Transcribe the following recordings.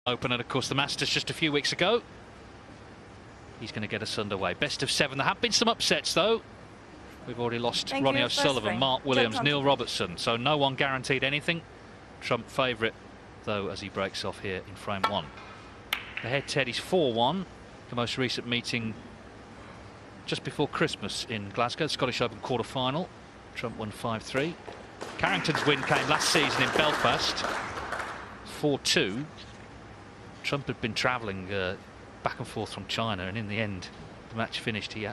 Open, and of course the Masters just a few weeks ago. He's going to get us underway. Best of 7. There have been some upsets though. We've already lost Ronnie O'Sullivan, Mark Williams, Neil Robertson, so no one guaranteed anything. Trump favourite though as he breaks off here in frame 1. The head-to-head is 4-1. The most recent meeting just before Christmas in Glasgow, Scottish Open quarter-final. Trump won 5-3. Carrington's win came last season in Belfast, 4-2. Trump had been travelling back and forth from China, and in the end the match finished. He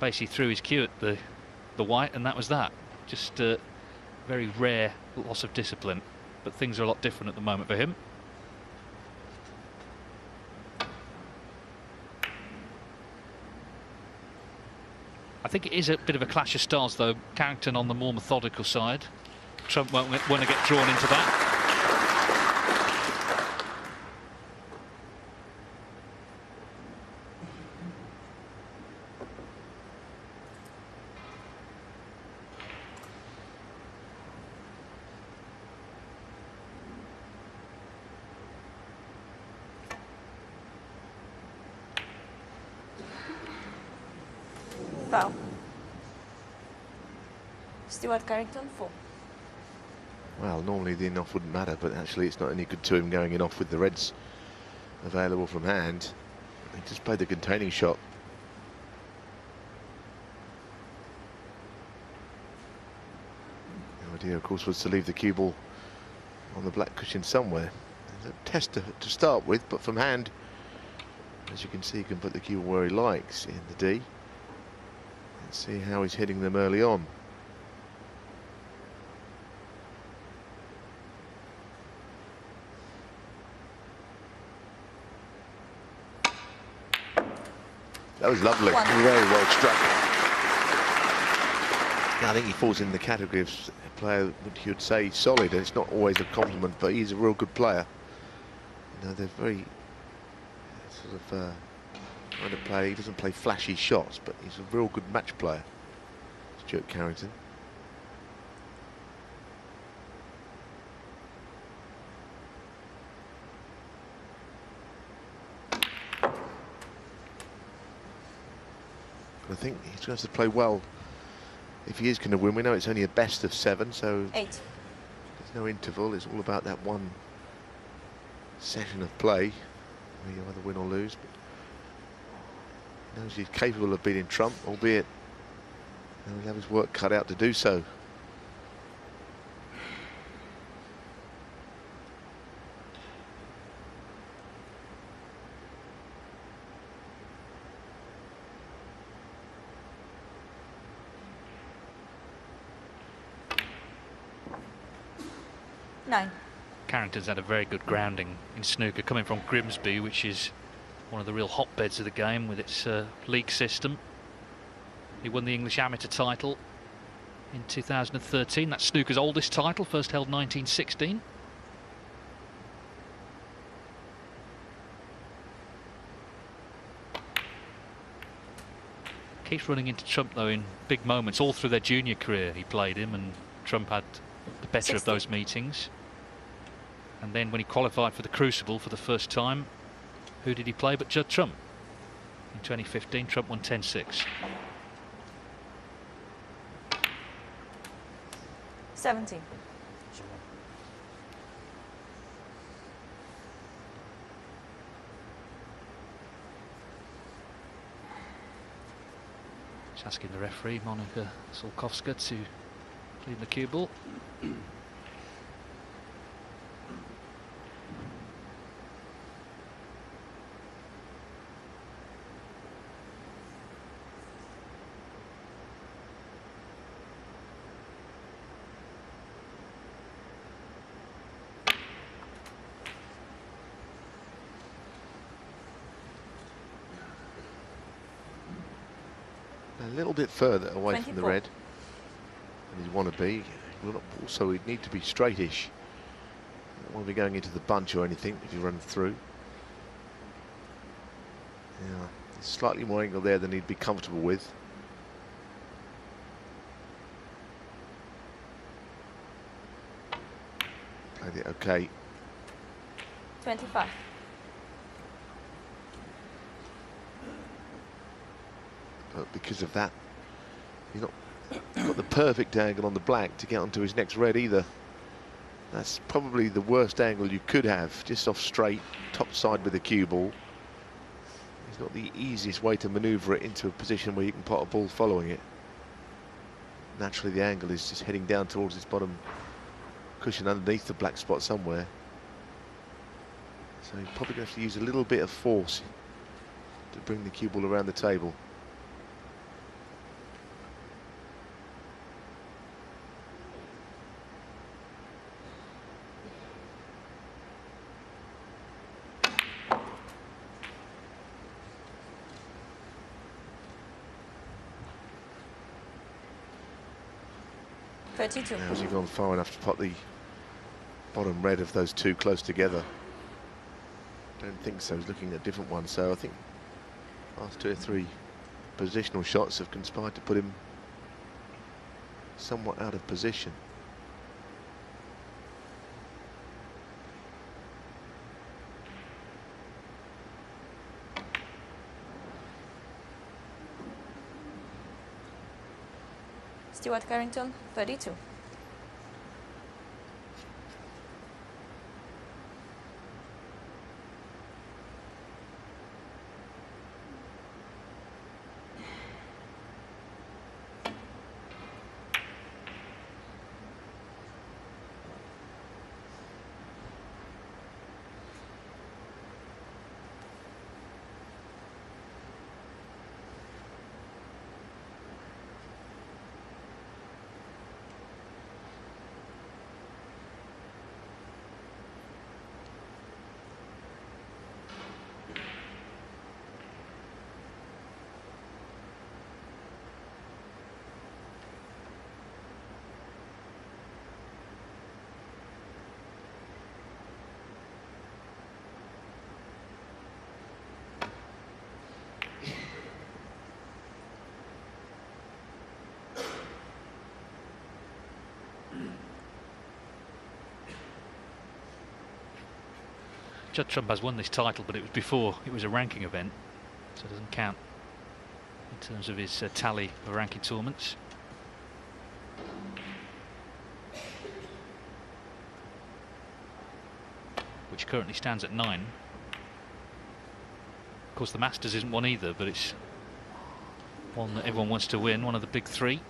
basically threw his cue at the white, and that was that. Just very rare loss of discipline, but things are a lot different at the moment for him. I think it is a bit of a clash of styles though. Carrington on the more methodical side. Trump won't want to get drawn into that. Foul. Stuart Carrington, 4. Well, normally the in-off wouldn't matter, but actually it's not any good to him going in off with the reds available from hand. He just played the containing shot. The idea, of course, was to leave the cue ball on the black cushion somewhere. There's a test to start with, but from hand, as you can see, he can put the cue ball where he likes in the D. Let's see how he's hitting them early on. That was lovely. Very well struck. I think he falls in the category of a player which you'd say solid. It's not always a compliment, but he's a real good player. You know, they're very sort of trying to play. He doesn't play flashy shots, but he's a real good match player, Stuart Carrington. I think he's going to have to play well if he is going to win. We know it's only a best of 7, so 8. There's no interval. It's all about that one session of play where you either win or lose. But he knows he's capable of beating Trump, albeit he'll have his work cut out to do so. Carrington's had a very good grounding in snooker, coming from Grimsby, which is one of the real hotbeds of the game with its league system. He won the English amateur title in 2013. That's snooker's oldest title, first held 1916. Keeps running into Trump though in big moments. All through their junior career he played him, and Trump had the better 60. of those meetings. And then when he qualified for the Crucible for the first time, who did he play but Judd Trump? In 2015, Trump won 10-6. 17. Just asking the referee, Monika Solkowska, to clean the cue ball. A little bit further away 24. from the red than he'd want to be. Also, he'd need to be straightish. Don't want to be going into the bunch or anything if you run through. Yeah, slightly more angle there than he'd be comfortable with. Played it okay. 25. But because of that, he's not got the perfect angle on the black to get onto his next red either. That's probably the worst angle you could have, just off straight, top side with the cue ball. It's not the easiest way to manoeuvre it into a position where you can pot a ball following it. Naturally, the angle is just heading down towards its bottom cushion underneath the black spot somewhere. So you're probably going to have to use a little bit of force to bring the cue ball around the table. Now, has he gone far enough to pot the bottom red of those two close together? Don't think so. He's looking at a different one. So I think last 2 or 3 positional shots have conspired to put him somewhat out of position. Stuart Carrington, 32. Judd Trump has won this title, but it was before it was a ranking event, so it doesn't count in terms of his tally of ranking tournaments. Which currently stands at 9. Of course, the Masters isn't one either, but it's one that everyone wants to win, one of the big 3.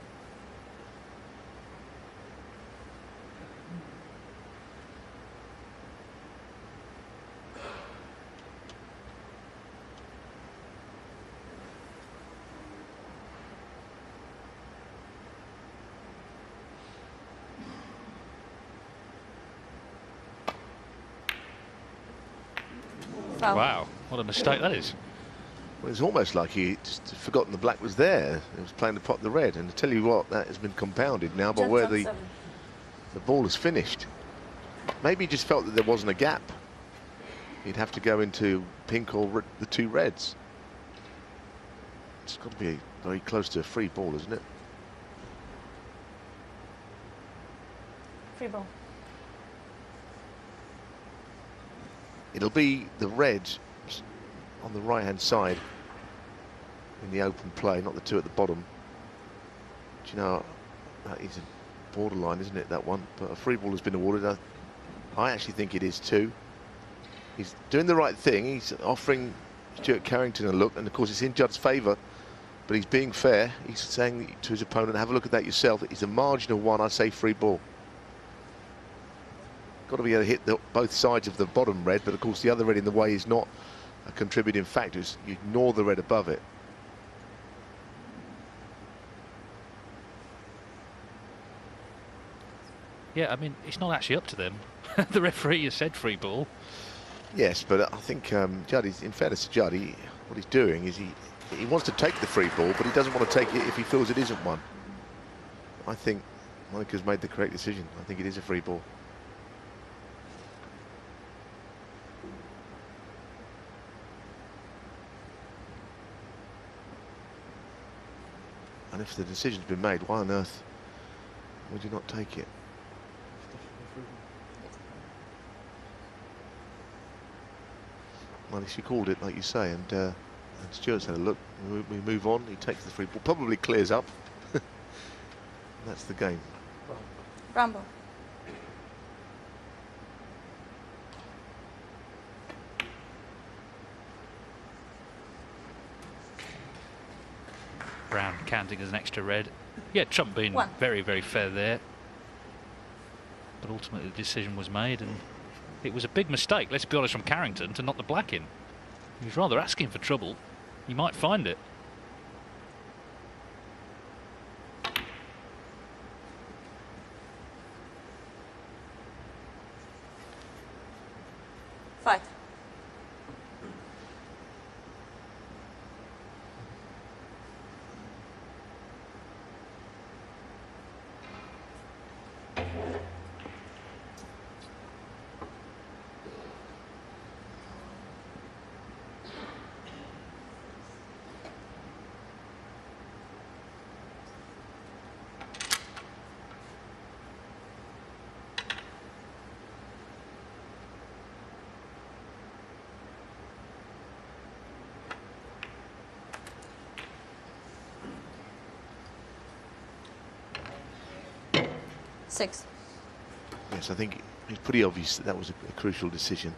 Wow, what a mistake that is. Well, it's almost like he just forgotten the black was there. He was playing to pot the red, and to tell you what, that has been compounded now by where the ball is finished. Maybe he just felt that there wasn't a gap. He'd have to go into pink or the 2 reds. It's got to be very close to a free ball, isn't it? Free ball. It'll be the red on the right-hand side in the open play, not the 2 at the bottom. Do you know, that is a borderline, isn't it, that one? But a free ball has been awarded. I actually think it is 2. He's doing the right thing. He's offering Stuart Carrington a look, and of course it's in Judd's favour, but he's being fair. He's saying to his opponent, have a look at that yourself. It's a marginal 1, I'd say free ball. Got to be able to hit both sides of the bottom red, but of course the other red in the way is not a contributing factor. You ignore the red above it. Yeah, I mean, it's not actually up to them. The referee has said free ball. Yes, but I think Judd, in fairness to Judd, what he's doing is he wants to take the free ball, but he doesn't want to take it if he feels it isn't one. I think Monica's made the correct decision. I think it is a free ball. And if the decision's been made, why on earth would you not take it? well, she called it, like you say, and Stuart's had a look. We move on. He takes the free ball, probably clears up. That's the game. Rambo. Brown counting as an extra red. Yeah, Trump being very, very fair there. But ultimately the decision was made, and it was a big mistake, let's be honest, from Carrington to knock the black in. He was rather asking for trouble. He might find it. Fight. Six. Yes, I think it's pretty obvious that was a crucial decision,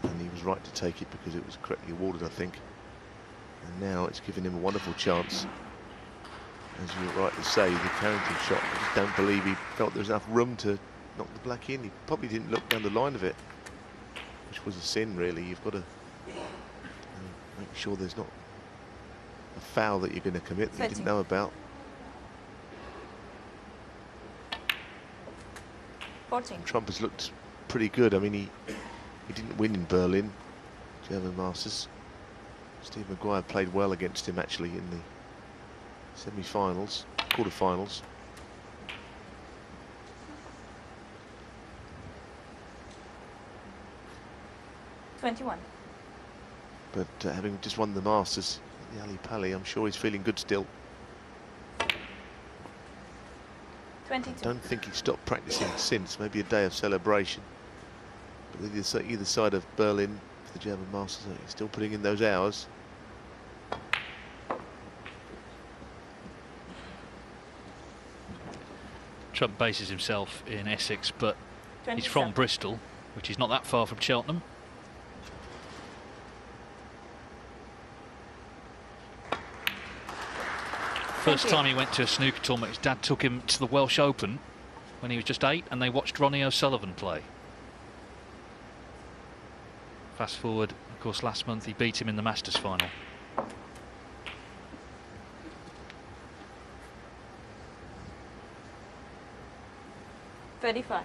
and he was right to take it because it was correctly awarded, I think. And now it's given him a wonderful chance. As you rightly say, the Carrington shot, I just don't believe he felt there was enough room to knock the black in. He probably didn't look down the line of it, which was a sin, really. You've got to make sure there's not a foul that you're going to commit that you didn't know about. 14. Trump has looked pretty good. I mean, he didn't win in Berlin, German Masters. Steve Maguire played well against him, actually, in the semi-finals, quarter-finals. $21. But having just won the Masters at the Ali Pali, I'm sure he's feeling good still. 22. I don't think he's stopped practicing since, maybe a day of celebration. But either side of Berlin for the German Masters, he's still putting in those hours. Trump bases himself in Essex, but 27. he's from Bristol, which is not that far from Cheltenham. First time he went to a snooker tournament, his dad took him to the Welsh Open when he was just 8, and they watched Ronnie O'Sullivan play. Fast forward, of course, last month he beat him in the Masters final. $35.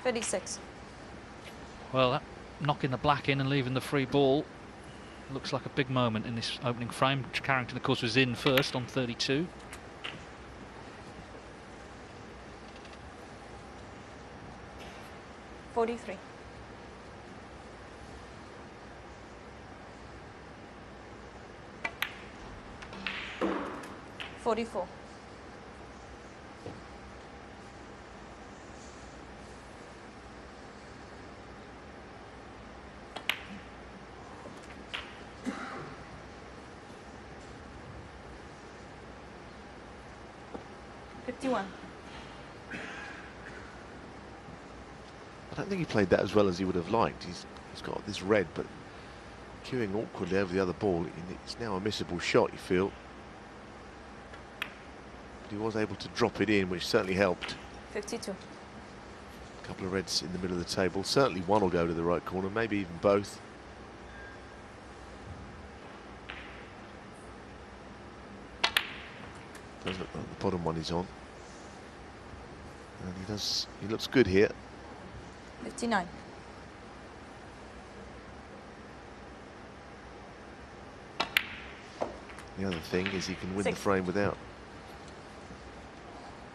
36. Well, that knocking the black in and leaving the free ball looks like a big moment in this opening frame. Carrington, of course, was in first on 32. $43. 44. $51. I don't think he played that as well as he would have liked. He's got this red, but queuing awkwardly over the other ball. It's now a missable shot, you feel. But he was able to drop it in, which certainly helped. 52. A couple of reds in the middle of the table. Certainly one will go to the right corner, maybe even both. Doesn't look like the bottom one is on. And he looks good here. 59. The other thing is he can win 6. the frame without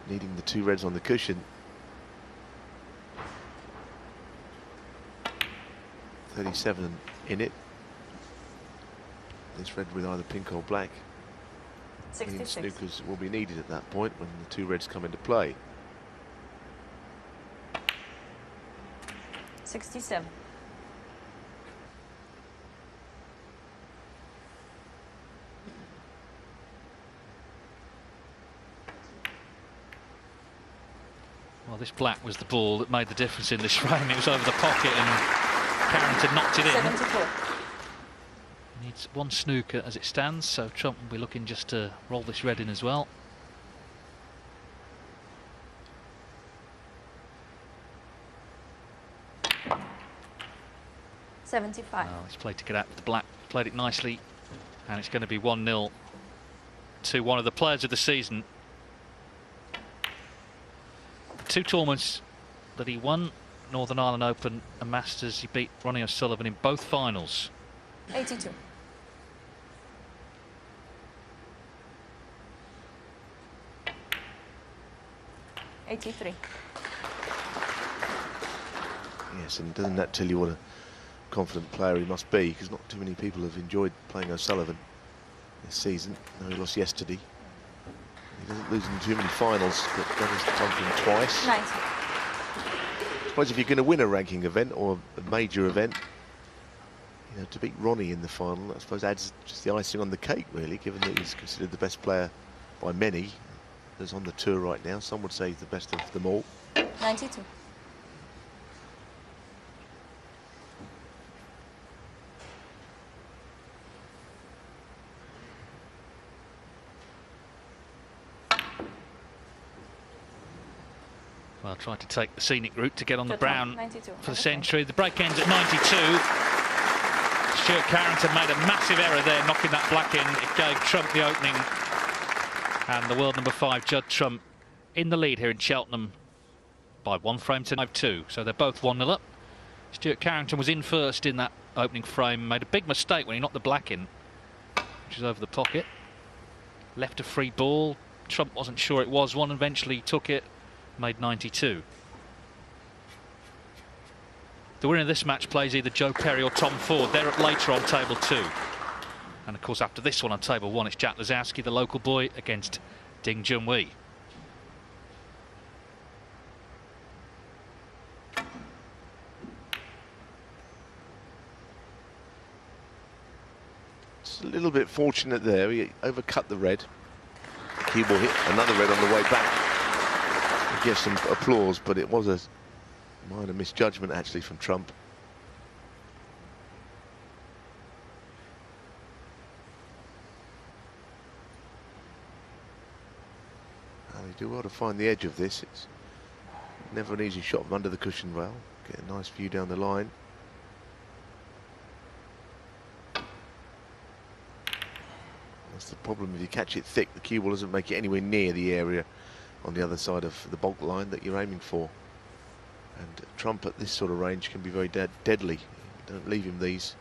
needing the 2 reds on the cushion. 37 in it. This red with either pink or black. 66. Snookers will be needed at that point when the 2 reds come into play. 67. Well, this black was the ball that made the difference in this frame. It was over the pocket and Carrington knocked it in. 74. Needs one snooker as it stands, so Trump will be looking just to roll this red in as well. $75. Well, he's played to get out with the black, played it nicely, and it's going to be 1-0 to one of the players of the season. The two tournaments that he won, Northern Ireland Open and Masters, he beat Ronnie O'Sullivan in both finals. 82. $83. Yes, and doesn't that tell you what a confident player he must be? Because not too many people have enjoyed playing O'Sullivan this season. No, he lost yesterday. He doesn't lose in too many finals, but that was something twice. 90. I suppose if you're going to win a ranking event or a major event, you know, to beat Ronnie in the final, I suppose adds just the icing on the cake, really, given that he's considered the best player by many that's on the tour right now. Some would say he's the best of them all. 92. Well, tried to take the scenic route to get on the Good brown one, 92. for the Okay. century. The break ends at 92. Stuart Carrington made a massive error there, knocking that black in. It gave Trump the opening. And the world number 5, Judd Trump, in the lead here in Cheltenham by 1 frame to 5-2. So they're both 1-0 up. Stuart Carrington was in first in that opening frame. Made a big mistake when he knocked the black in, which is over the pocket. Left a free ball. Trump wasn't sure it was one, eventually took it. Made 92. The winner of this match plays either Joe Perry or Tom Ford. They're up later on table 2. And of course after this one on table 1 it's Jack Lazowski, the local boy, against Ding Junhui. It's a little bit fortunate there. He overcut the red. The cue ball hit another red on the way back. He gets some applause, but it was a minor misjudgment actually from Trump. And he do well to find the edge of this. It's never an easy shot from under the cushion rail. Get a nice view down the line. That's the problem. If you catch it thick, the cue ball doesn't make it anywhere near the area on the other side of the bulk line that you're aiming for. And Trump at this sort of range can be very deadly. Don't leave him these.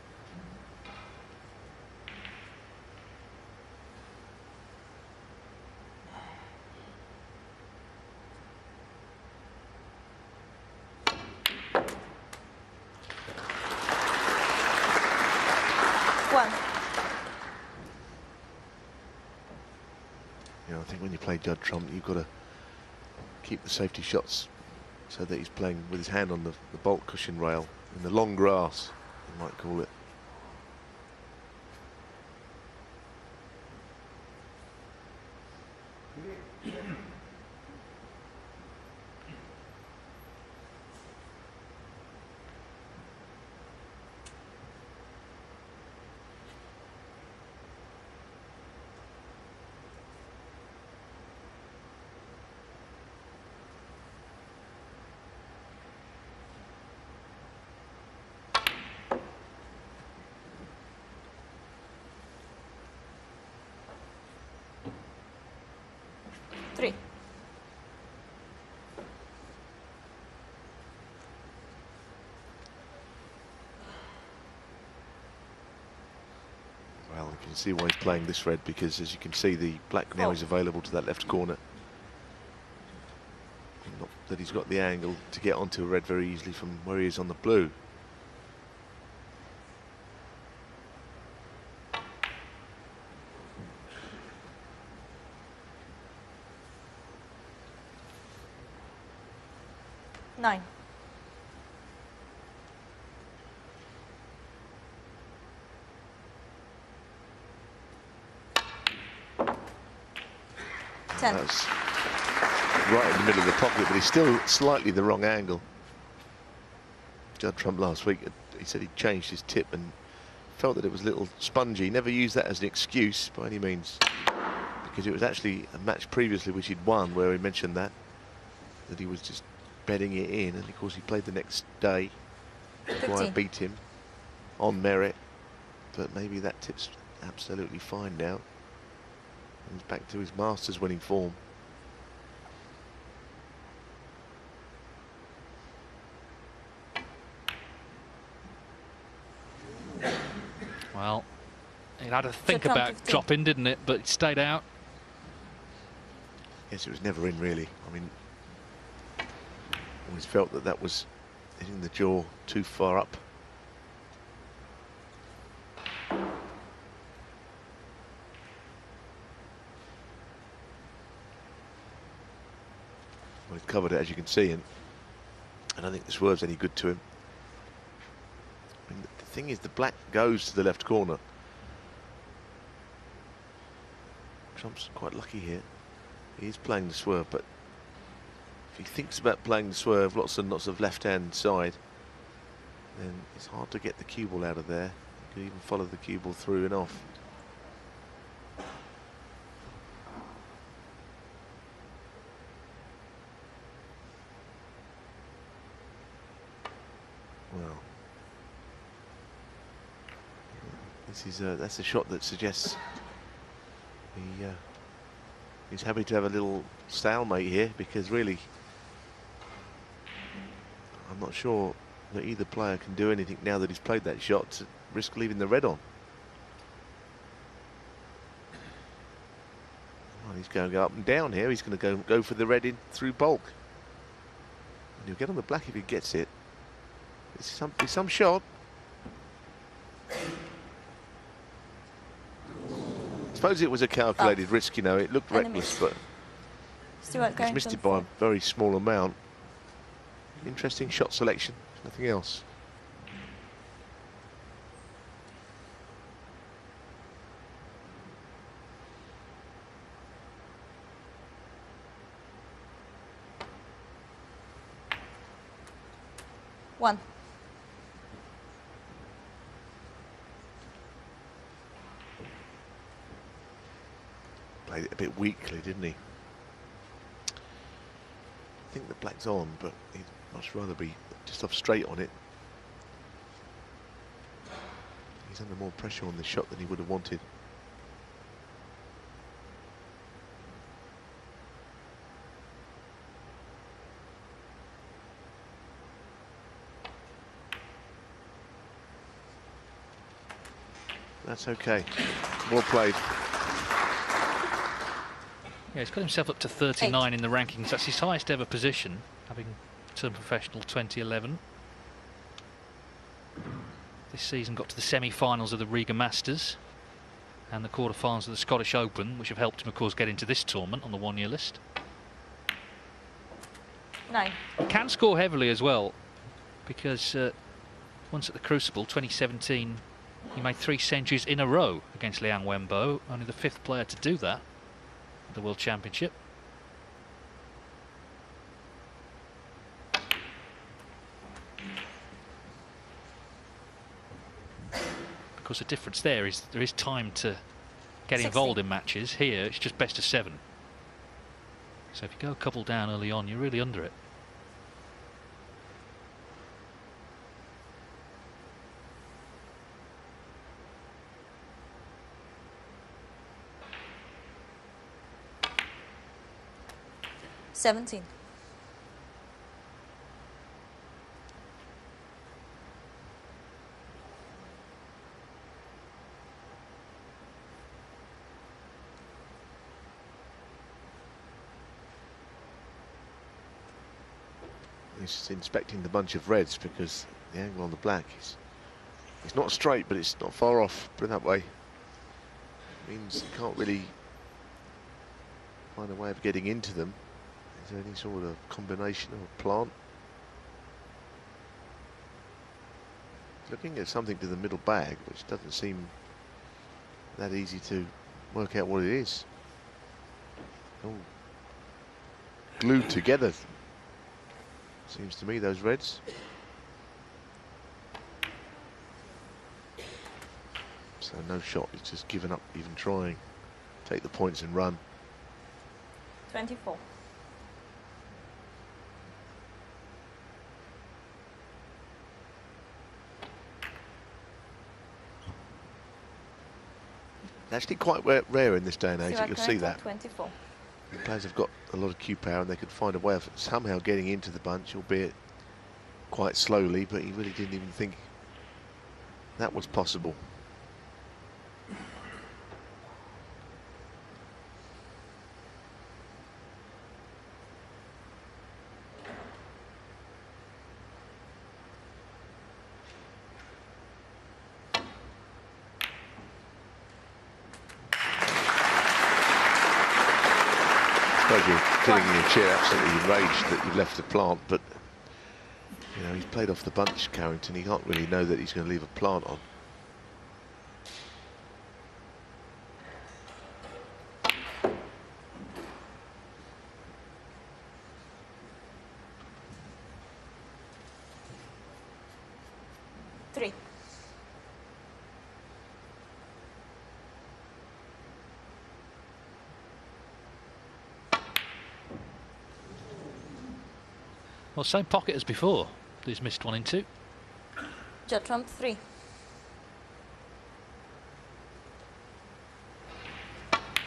You know, I think when you play Judd Trump, you've got to keep the safety shots so that he's playing with his hand on the bulk cushion rail in the long grass, you might call it. Well, you can see why he's playing this red, because as you can see, the black now is available to that left corner. Not that he's got the angle to get onto a red very easily from where he is on the blue. 10. That's right in the middle of the pocket, but he's still slightly the wrong angle. Judd Trump last week, he said he changed his tip and felt that it was a little spongy. Never used that as an excuse by any means, because it was actually a match previously which he'd won where he mentioned that he was just betting it in, and of course he played the next day. Maguire beat him on merit, but maybe that tip's absolutely fine now. He's back to his Masters winning form. Well, it had to think about dropping, didn't it? But it stayed out. Yes, it was never in, really. I mean, always felt that that was hitting the jaw too far up. Well, he's covered it, as you can see, and I don't think the swerve's any good to him. I mean, the thing is, the black goes to the left corner. Trump's quite lucky here. He is playing the swerve, but if he thinks about playing the swerve, lots and lots of left-hand side, then it's hard to get the cue ball out of there. You could even follow the cue ball through and off. Well, this is that's a shot that suggests he's happy to have a little stalemate here, because really I'm not sure that either player can do anything now that he's played that shot to risk leaving the red on. Well, he's going to go up and down here. He's going to go for the red in through bulk. And he'll get on the black if he gets it. It's some shot. I suppose it was a calculated risk, you know. It looked reckless, but he's missed it by a very small amount. Interesting shot selection, nothing else. One. Played it a bit weakly, didn't he? I think the black's on, but he'd much rather be just off straight on it. He's under more pressure on the shot than he would have wanted. That's okay. Well played. Yeah, he's got himself up to 39 in the rankings. That's his highest ever position, having turned professional 2011. This season got to the semi-finals of the Riga Masters and the quarter-finals of the Scottish Open, which have helped him, of course, get into this tournament on the one-year list. 9. He can score heavily as well, because once at the Crucible 2017, he made 3 centuries in a row against Liang Wenbo, only the 5th player to do that at the World Championship. Because the difference there is time to get 60. involved in matches. Here it's just best of 7. So if you go a couple down early on, you're really under it. $17. He's inspecting the bunch of reds because the angle on the black is it's not straight, but it's not far off. Put it that way. Means you can't really find a way of getting into them. Is there any sort of combination or plant? Looking at something to the middle bag, which doesn't seem that easy to work out what it is. Oh, glued together, seems to me, those reds. So no shot, he's just given up even trying. Take the points and run. 24. Actually quite rare in this day and age that you'll see that. 24. The players have got a lot of cue power and they could find a way of somehow getting into the bunch, albeit quite slowly, but he really didn't even think that was possible. You're sitting in your chair absolutely enraged that you've left the plant, but you know, he's played off the bunch, Carrington. He can't really know that he's going to leave a plant on. Three. Well, same pocket as before. He's missed 1 in 2. Jet trump 3.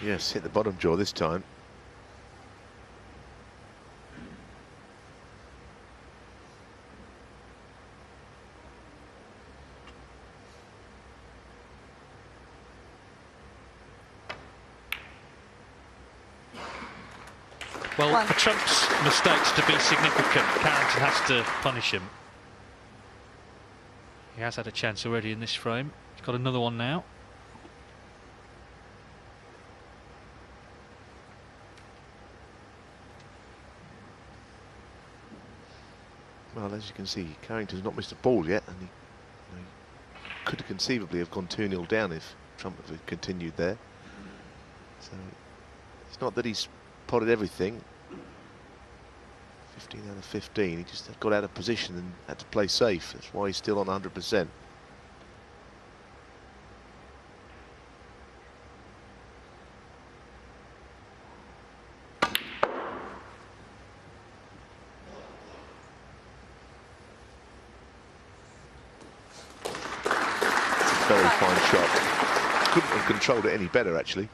Yes, hit the bottom draw this time. Well, for Trump's mistakes to be significant, Carrington has to punish him. He has had a chance already in this frame. He's got another one now. Well, as you can see, Carrington's not missed a ball yet, and he could conceivably have gone 2-0 down if Trump had continued there. So it's not that he's potted everything. 15 out of 15. He just got out of position and had to play safe. That's why he's still on 100%. Very fine shot. Couldn't have controlled it any better, actually.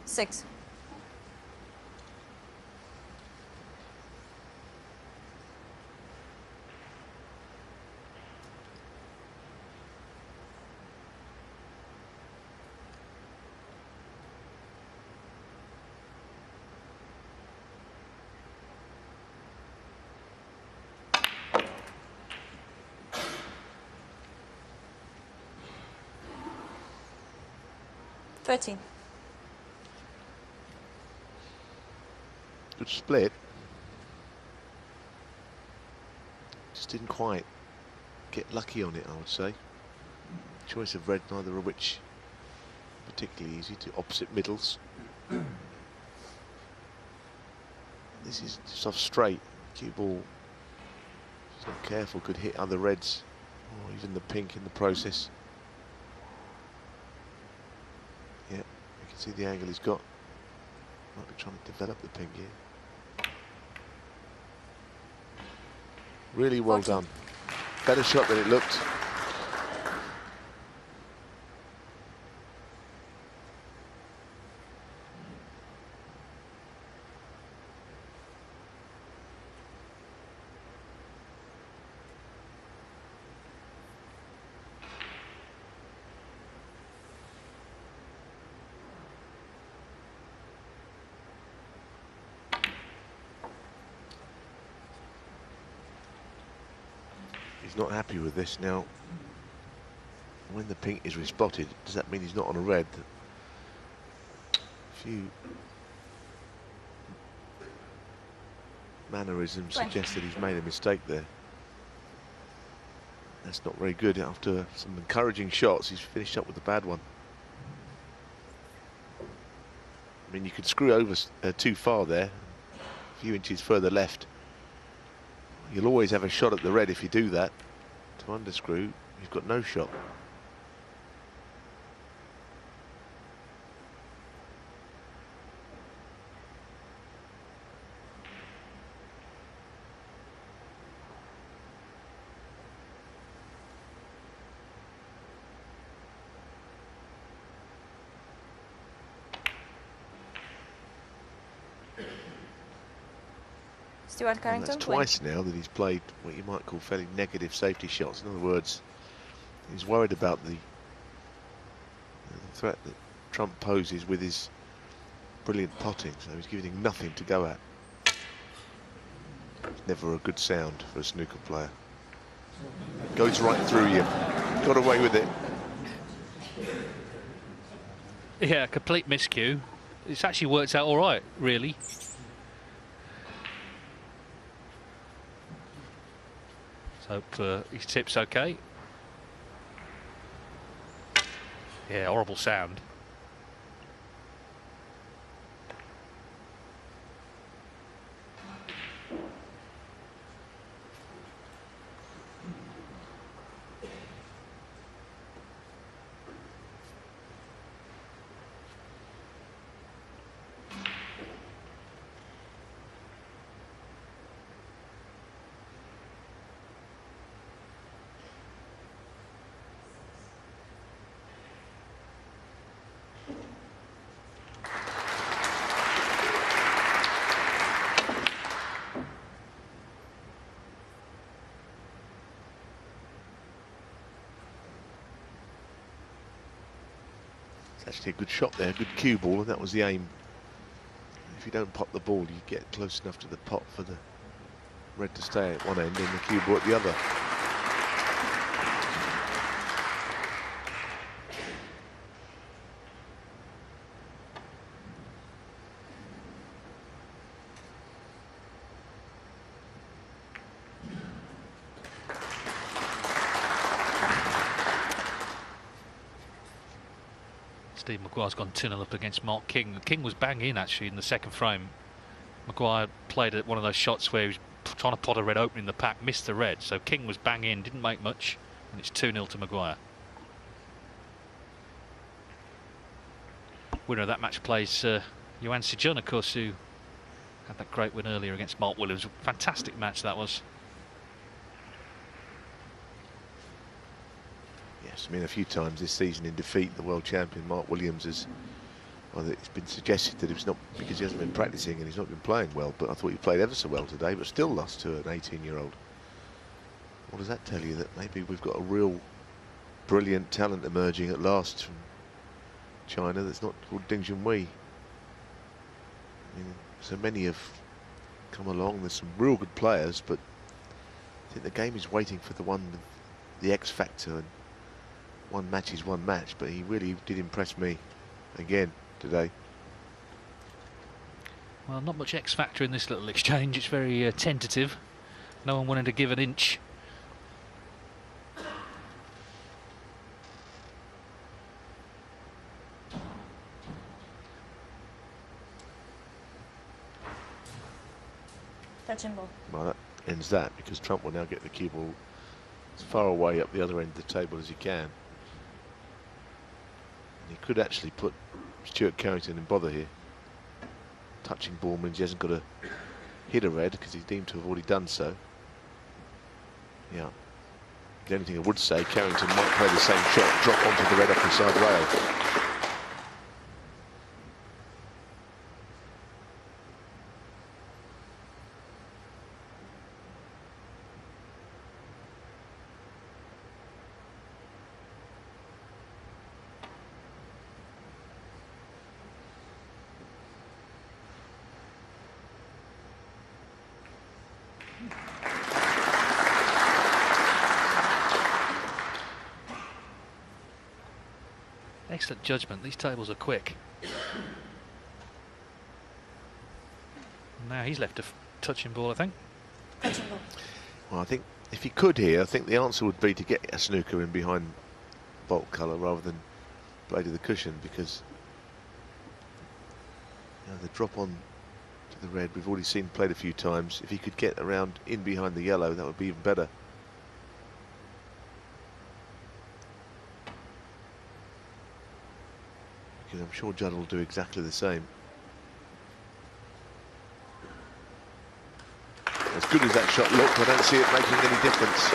Six. Thirteen. Good split. Just didn't quite get lucky on it, I would say. Choice of red, neither of which particularly easy, to opposite middles. This is just off straight. Cue ball, if he's not careful, could hit other reds or even the pink in the process. Yeah, you can see the angle he's got. Might be trying to develop the pink here. Really well done. Better shot than it looked. He's not happy with this now. When the pink is respotted, does that mean he's not on a red? A few mannerism 20. suggests that he's made a mistake there. That's not very good. After some encouraging shots, he's finished up with a bad one. I mean, you could screw over too far there, a few inches further left. You'll always have a shot at the red if you do that. To underscrew, you've got no shot. Stuart And Carrington, that's twice now that he's played what you might call fairly negative safety shots. In other words, he's worried about the threat that Trump poses with his brilliant potting, so he's giving him nothing to go at. Never a good sound for a snooker player. Goes right through you. Got away with it. Yeah, complete miscue. It's actually worked out all right, really. So hope his tip's okay. Yeah, horrible sound. Actually a good shot there, good cue ball, and that was the aim. If you don't pop the ball, you get close enough to the pot for the red to stay at one end and the cue ball at the other. Steve Maguire's gone 2-0 up against Mark King. King was bang in actually in the second frame. Maguire played at one of those shots where he was trying to pot a red opening the pack, missed the red, so King was bang in, didn't make much, and it's 2-0 to Maguire. Winner of that match plays Yuan Sijun, of course, who had that great win earlier against Mark Williams. Fantastic match that was. Yes, I mean, a few times this season in defeat, the world champion Mark Williams has, well, it's been suggested that it's not because he hasn't been practicing and he's not been playing well, but I thought he played ever so well today, but still lost to an 18-year-old. What does that tell you? That maybe we've got a real brilliant talent emerging at last from China that's not called Ding Junhui. I mean, so many have come along, there's some real good players, but I think the game is waiting for the one with the X factor, and one match is one match, but he really did impress me again today. Well, not much X factor in this little exchange. It's very tentative. No one wanted to give an inch. touching ball. Well, that ends that, because Trump will now get the cue ball as far away up the other end of the table as he can. He could actually put Stuart Carrington in bother here. Touching ball means he hasn't got to hit a red because he's deemed to have already done so. Yeah. The only thing I would say, Carrington might play the same shot, drop onto the red off the side rail. Excellent judgment. These tables are quick. Now he's left to touching ball, I think. Touching ball. Well, I think if he could here, I think the answer would be to get a snooker in behind bolt colour rather than play to the cushion, because the drop on to the red we've already seen played a few times. If he could get around in behind the yellow, that would be even better. Because I'm sure Judd will do exactly the same. As good as that shot looked, I don't see it making any difference.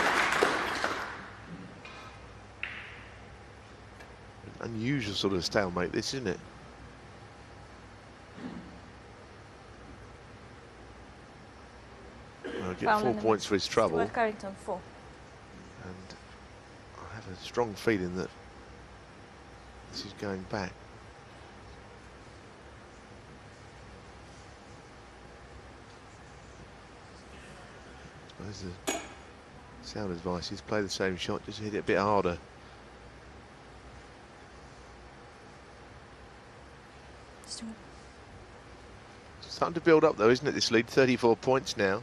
An unusual sort of stalemate, this, isn't it? I'll get 4 points for his trouble. Stuart Carrington, 4. And I have a strong feeling that this is going back. I suppose the sound advice is play the same shot, just hit it a bit harder. Stuart. It's starting to build up though, isn't it, this lead? 34 points now.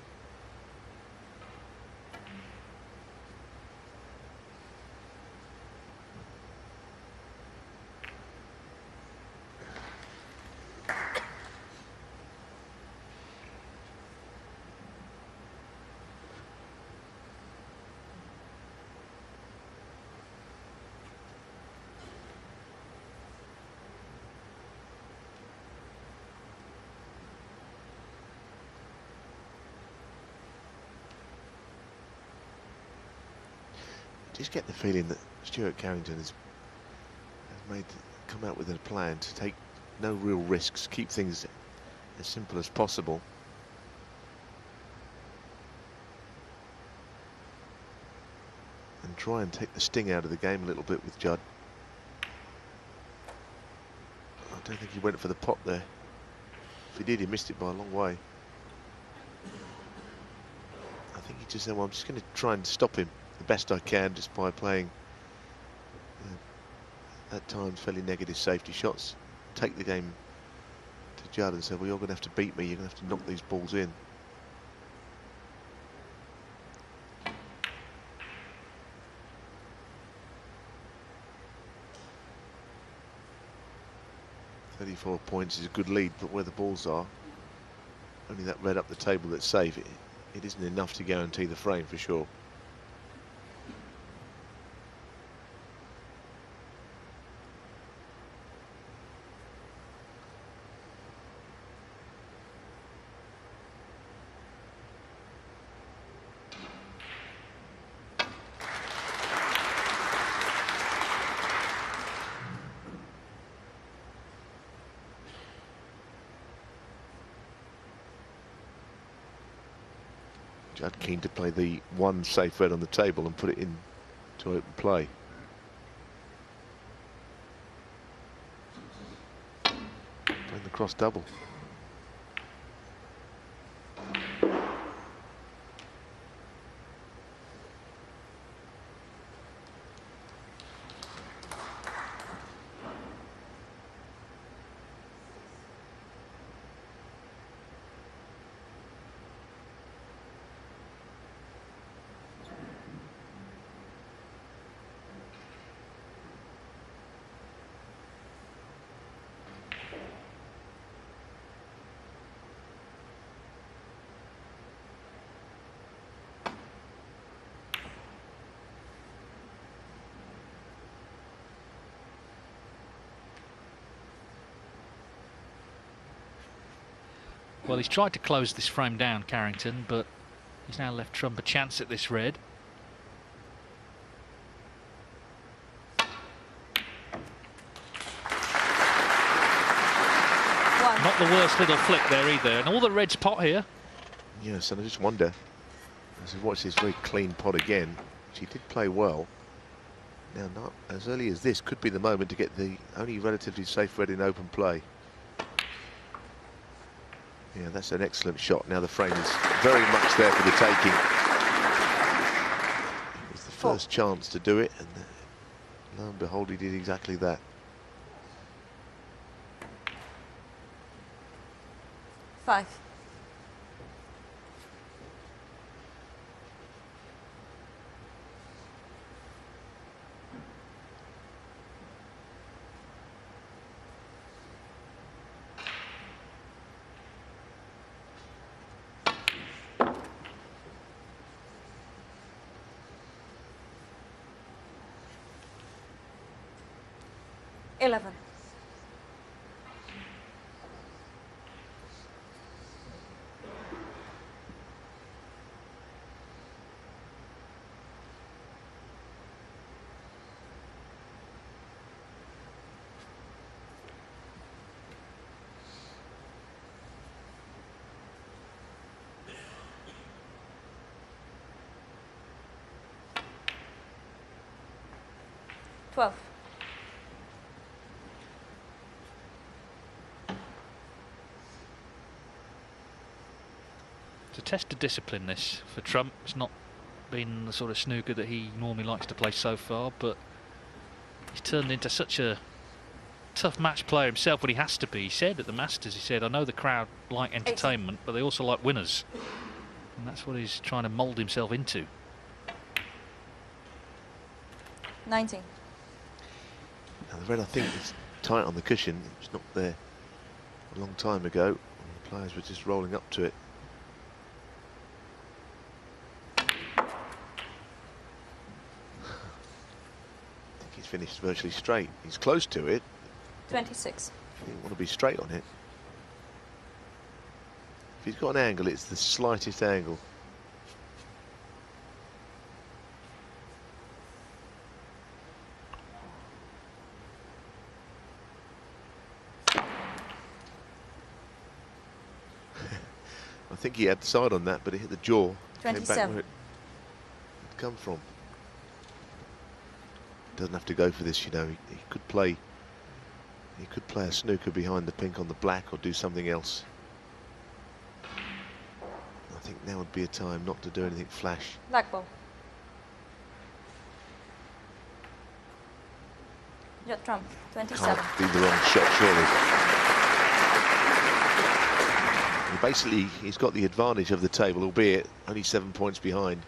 Just get the feeling that Stuart Carrington has come out with a plan to take no real risks, keep things as simple as possible. And try and take the sting out of the game a little bit with Judd. I don't think he went for the pot there. If he did, he missed it by a long way. I think he just said, well, I'm just going to try and stop him the best I can, just by playing at times fairly negative safety shots. Take the game to Judd and say, well, you're going to have to beat me, you're going to have to knock these balls in. .34 points is a good lead, but where the balls are, only that red up the table that's safe. It isn't enough to guarantee the frame for sure. Judd keen to play the one safe red on the table and put it in to open play. Playing the cross double. Well, he's tried to close this frame down, Carrington, but he's now left Trump a chance at this red. Not the worst little flick there either, and all the red's pot here. Yes, and I just wonder, as we watch this very clean pot again, which he did play well. Now, not as early as this could be the moment to get the only relatively safe red in open play. Yeah, that's an excellent shot. Now the frame is very much there for the taking. It was the first chance to do it, and lo and behold, he did exactly that. Five. 11. It's a test of discipline, this, for Trump. It's not been the sort of snooker that he normally likes to play so far, but he's turned into such a tough match player himself when he has to be. He said at the Masters, he said, I know the crowd like entertainment, but they also like winners. And that's what he's trying to mould himself into. 19. Now the red, I think, is tight on the cushion. It was not there a long time ago. And the players were just rolling up to it. I think he's finished virtually straight. He's close to it. 26. He didn't want to be straight on it. If he's got an angle, it's the slightest angle. I think he had the side on that, but it hit the jaw. 27. Came back where it had come from. Doesn't have to go for this, you know. He could play. He could play a snooker behind the pink on the black, or do something else. I think now would be a time not to do anything flash. Black ball. Jet Trump. 27. Can't be the wrong shot, surely. Basically, he's got the advantage of the table, albeit only 7 points behind.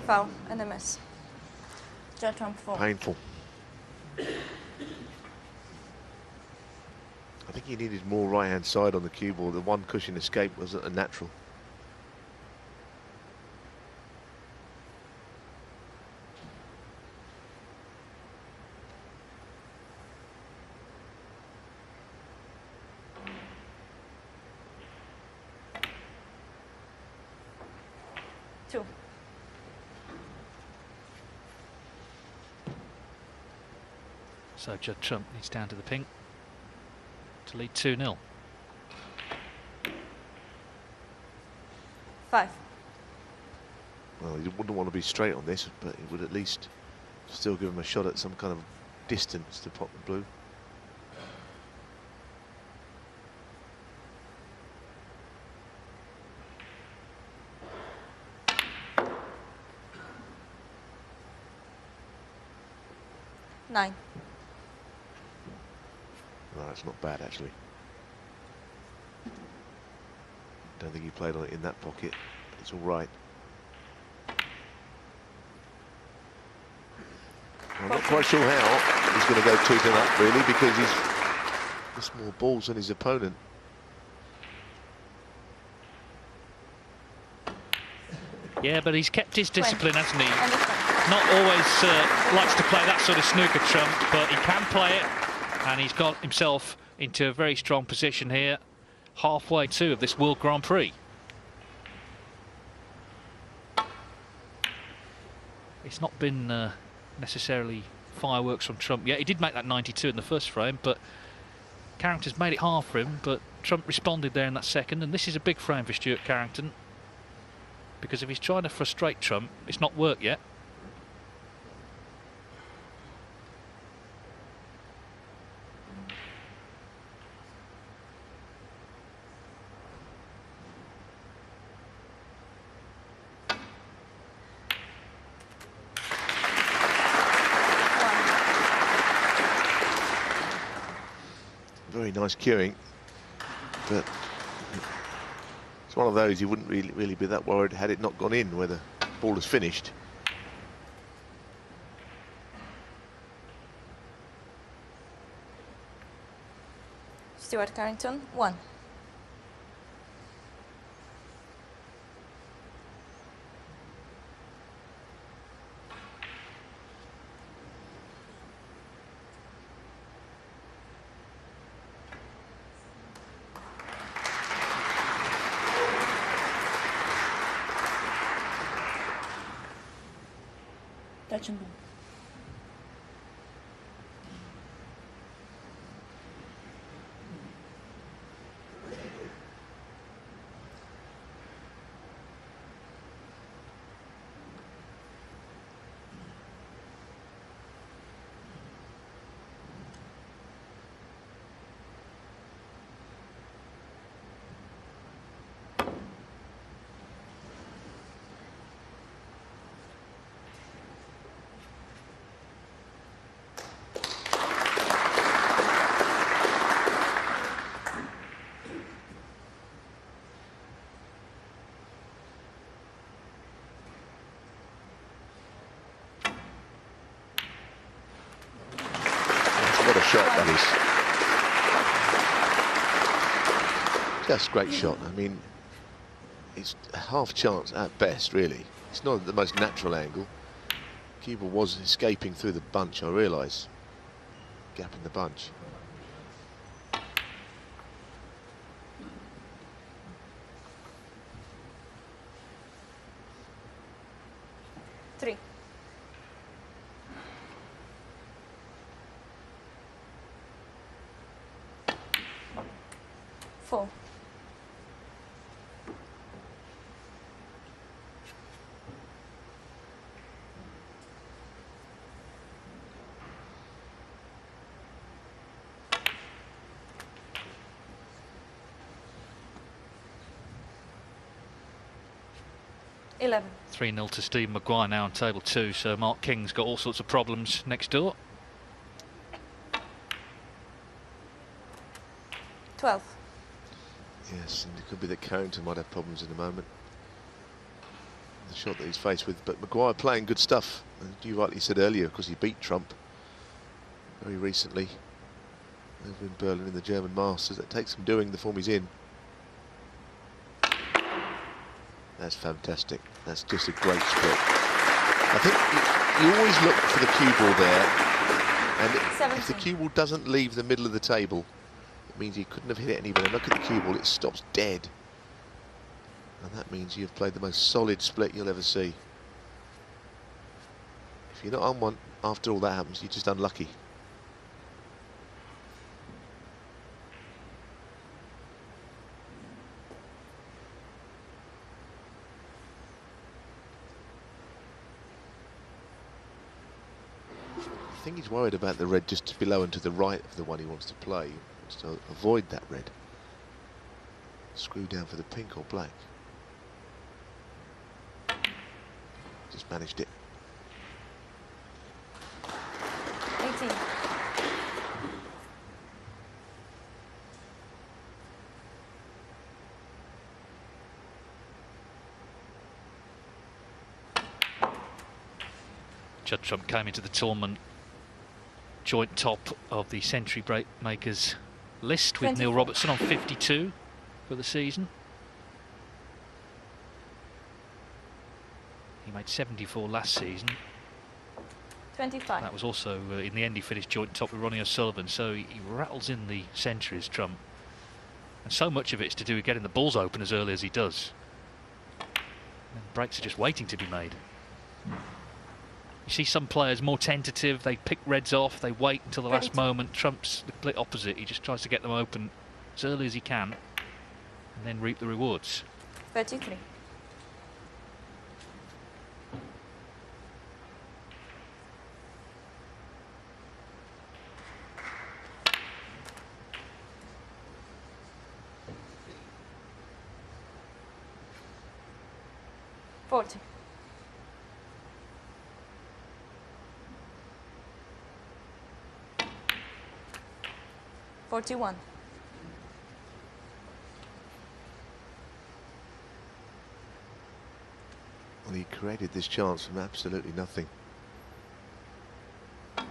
Foul and a miss. Jet Trump 4. Painful. I think he needed more right-hand side on the cue ball. The one cushion escape wasn't a natural. Two. So Judd Trump needs down to the pink to lead 2-0. 5. Well, he wouldn't want to be straight on this, but it would at least still give him a shot at some kind of distance to pop the blue. Nine. No, that's not bad, actually. Don't think he played on it in that pocket. It's all right. I'm not quite sure how he's going to go 2-10 up, really, because he's just more balls than his opponent. Yeah, but he's kept his discipline, hasn't he? Not always likes to play that sort of snooker, Trump, but he can play it, and he's got himself into a very strong position here, halfway to of this World Grand Prix. It's not been necessarily fireworks from Trump yet. He did make that 92 in the first frame, but Carrington's made it hard for him, but Trump responded there in that second, and this is a big frame for Stuart Carrington, because if he's trying to frustrate Trump, it's not worked yet. Very nice cueing, but It's one of those you wouldn't really be that worried had it not gone in, where the ball is finished. Stuart Carrington, 1. Touch and ball. What a shot that is. Just great shot. I mean, it's a half chance at best, really. It's not the most natural angle. Cue ball was escaping through the bunch, I realise. Gap in the bunch. Three. 4. $11. 3-0 to Steve Maguire now on table 2, so Mark King's got all sorts of problems next door. 12. Yes, and it could be that Carrington might have problems in a moment. The shot that he's faced with, but Maguire playing good stuff. And you rightly said earlier, because he beat Trump very recently over in Berlin in the German Masters. That takes some doing the form he's in. That's fantastic. That's just a great split. I think you always look for the cue ball there, and if the cue ball doesn't leave the middle of the table, it means he couldn't have hit it anywhere. Look at the cue ball, it stops dead. And that means you've played the most solid split you'll ever see. If you're not on one after all that happens, you're just unlucky. I think he's worried about the red just below and to the right of the one he wants to play. He wants to avoid that red. Screw down for the pink or black. Just managed it. 18. Judd Trump came into the tournament joint top of the Century Break Makers list with 24. Neil Robertson on 52 for the season. He made 74 last season. 25. That was also, in the end, he finished joint top with Ronnie O'Sullivan, so he rattles in the centuries, Trump. And so much of it is to do with getting the balls open as early as he does. And breaks are just waiting to be made. You see some players more tentative, they pick reds off, they wait until the last moment. Trump's the complete opposite, he just tries to get them open as early as he can and then reap the rewards. 33. $40. 41. Well, he created this chance from absolutely nothing. A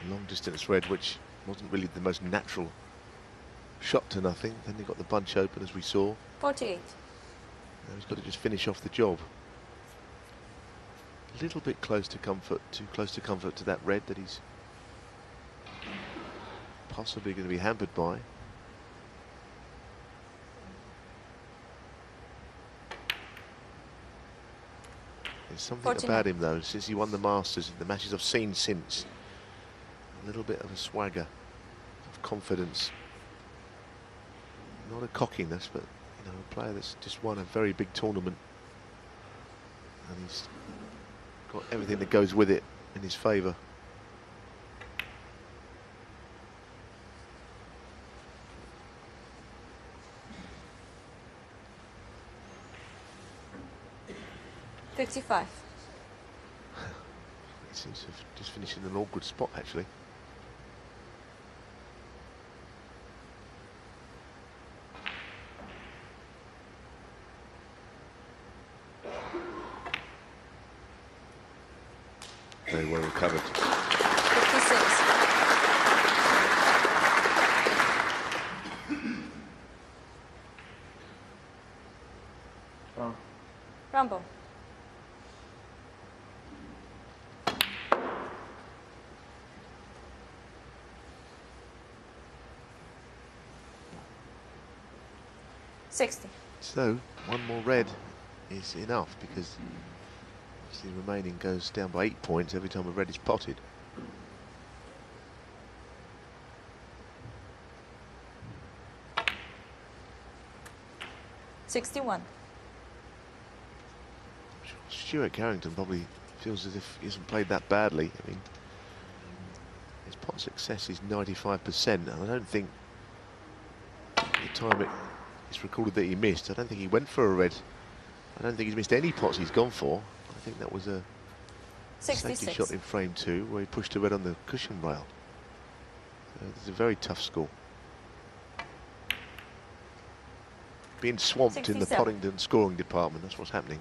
long distance red, which wasn't really the most natural shot to nothing. Then he got the bunch open, as we saw. 48. Now he's got to just finish off the job. A little bit close to comfort, too close to comfort to that red that he's possibly going to be hampered by. There's something 49. about him though, since he won the Masters, the matches I've seen since. A little bit of a swagger, of confidence. Not a cockiness, but you know, a player that's just won a very big tournament. And he's got everything that goes with it in his favour. $55. He seems to have just finished in an awkward spot, actually. Very well recovered. 56. Rumble. $60. So, one more red is enough, because the remaining goes down by 8 points every time a red is potted. $61. Stuart Carrington probably feels as if he hasn't played that badly. I mean, his pot success is 95%, and I don't think at the time it's recorded that he missed, I don't think he went for a red. I don't think he's missed any pots he's gone for. I think that was a 66. safety shot in frame 2 where he pushed a red on the cushion rail. So it's a very tough score. Being swamped in the 67. Pottington scoring department, that's what's happening.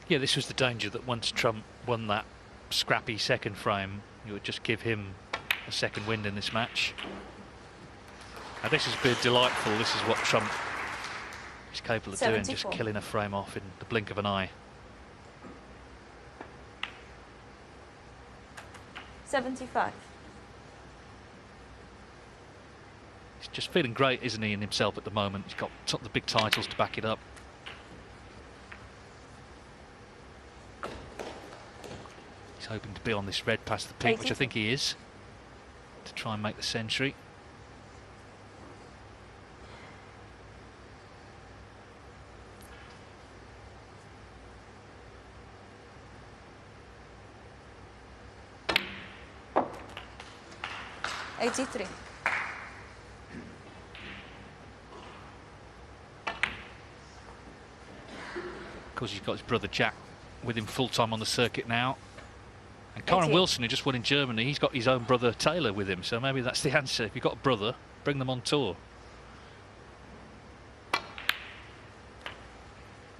Yeah, this was the danger, that once Trump won that scrappy second frame, you would just give him a second wind in this match. Now this has been delightful. This is what Trump is capable of doing, just 74. killing a frame off in the blink of an eye. 75. He's just feeling great, isn't he, in himself at the moment. He's got the big titles to back it up. He's hoping to be on this red past the peak, which I think he is, to try and make the century. $83. Of course, he's got his brother Jack with him full-time on the circuit now. And Kyron 88. Wilson, who just won in Germany, he's got his own brother Taylor with him, so maybe that's the answer. If you've got a brother, bring them on tour.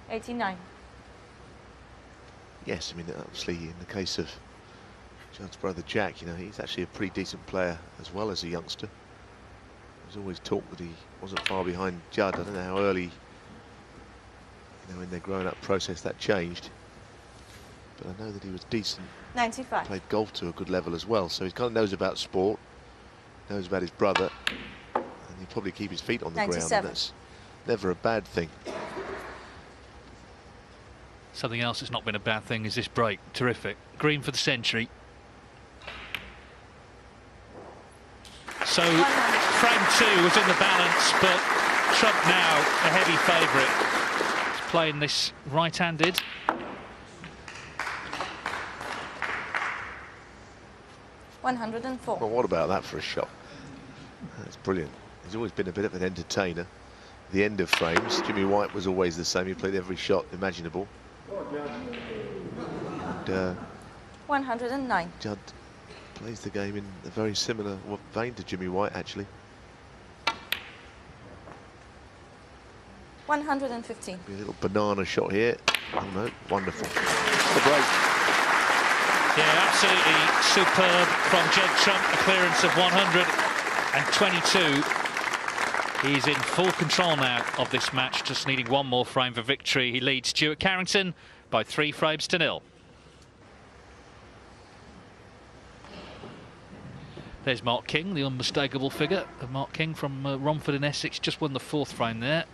89. Yes, I mean, obviously in the case of Judd's brother Jack, you know, he's actually a pretty decent player as well as a youngster. There's always talk that he wasn't far behind Judd. I don't know how early, you know, in their growing up process that changed. But I know that he was decent. 95. Played golf to a good level as well, so he kind of knows about sport, knows about his brother, and he'll probably keep his feet on the ground, 97. and that's never a bad thing. Something else that's not been a bad thing is this break. Terrific. Green for the century. So frame 2 was in the balance, but Trump now a heavy favourite. He's playing this right-handed. $104. Well, what about that for a shot? That's brilliant. He's always been a bit of an entertainer. The end of frames, Jimmy White was always the same. He played every shot imaginable. And 109. Judd plays the game in a very similar vein to Jimmy White, actually. 115. Be a little banana shot here. Oh no, wonderful. The break. Yeah, absolutely superb from Jed Trump. A clearance of 122. He's in full control now of this match, just needing one more frame for victory. He leads Stuart Carrington by 3 frames to 0. There's Mark King, the unmistakable figure of Mark King from Romford in Essex. Just won the 4th frame there.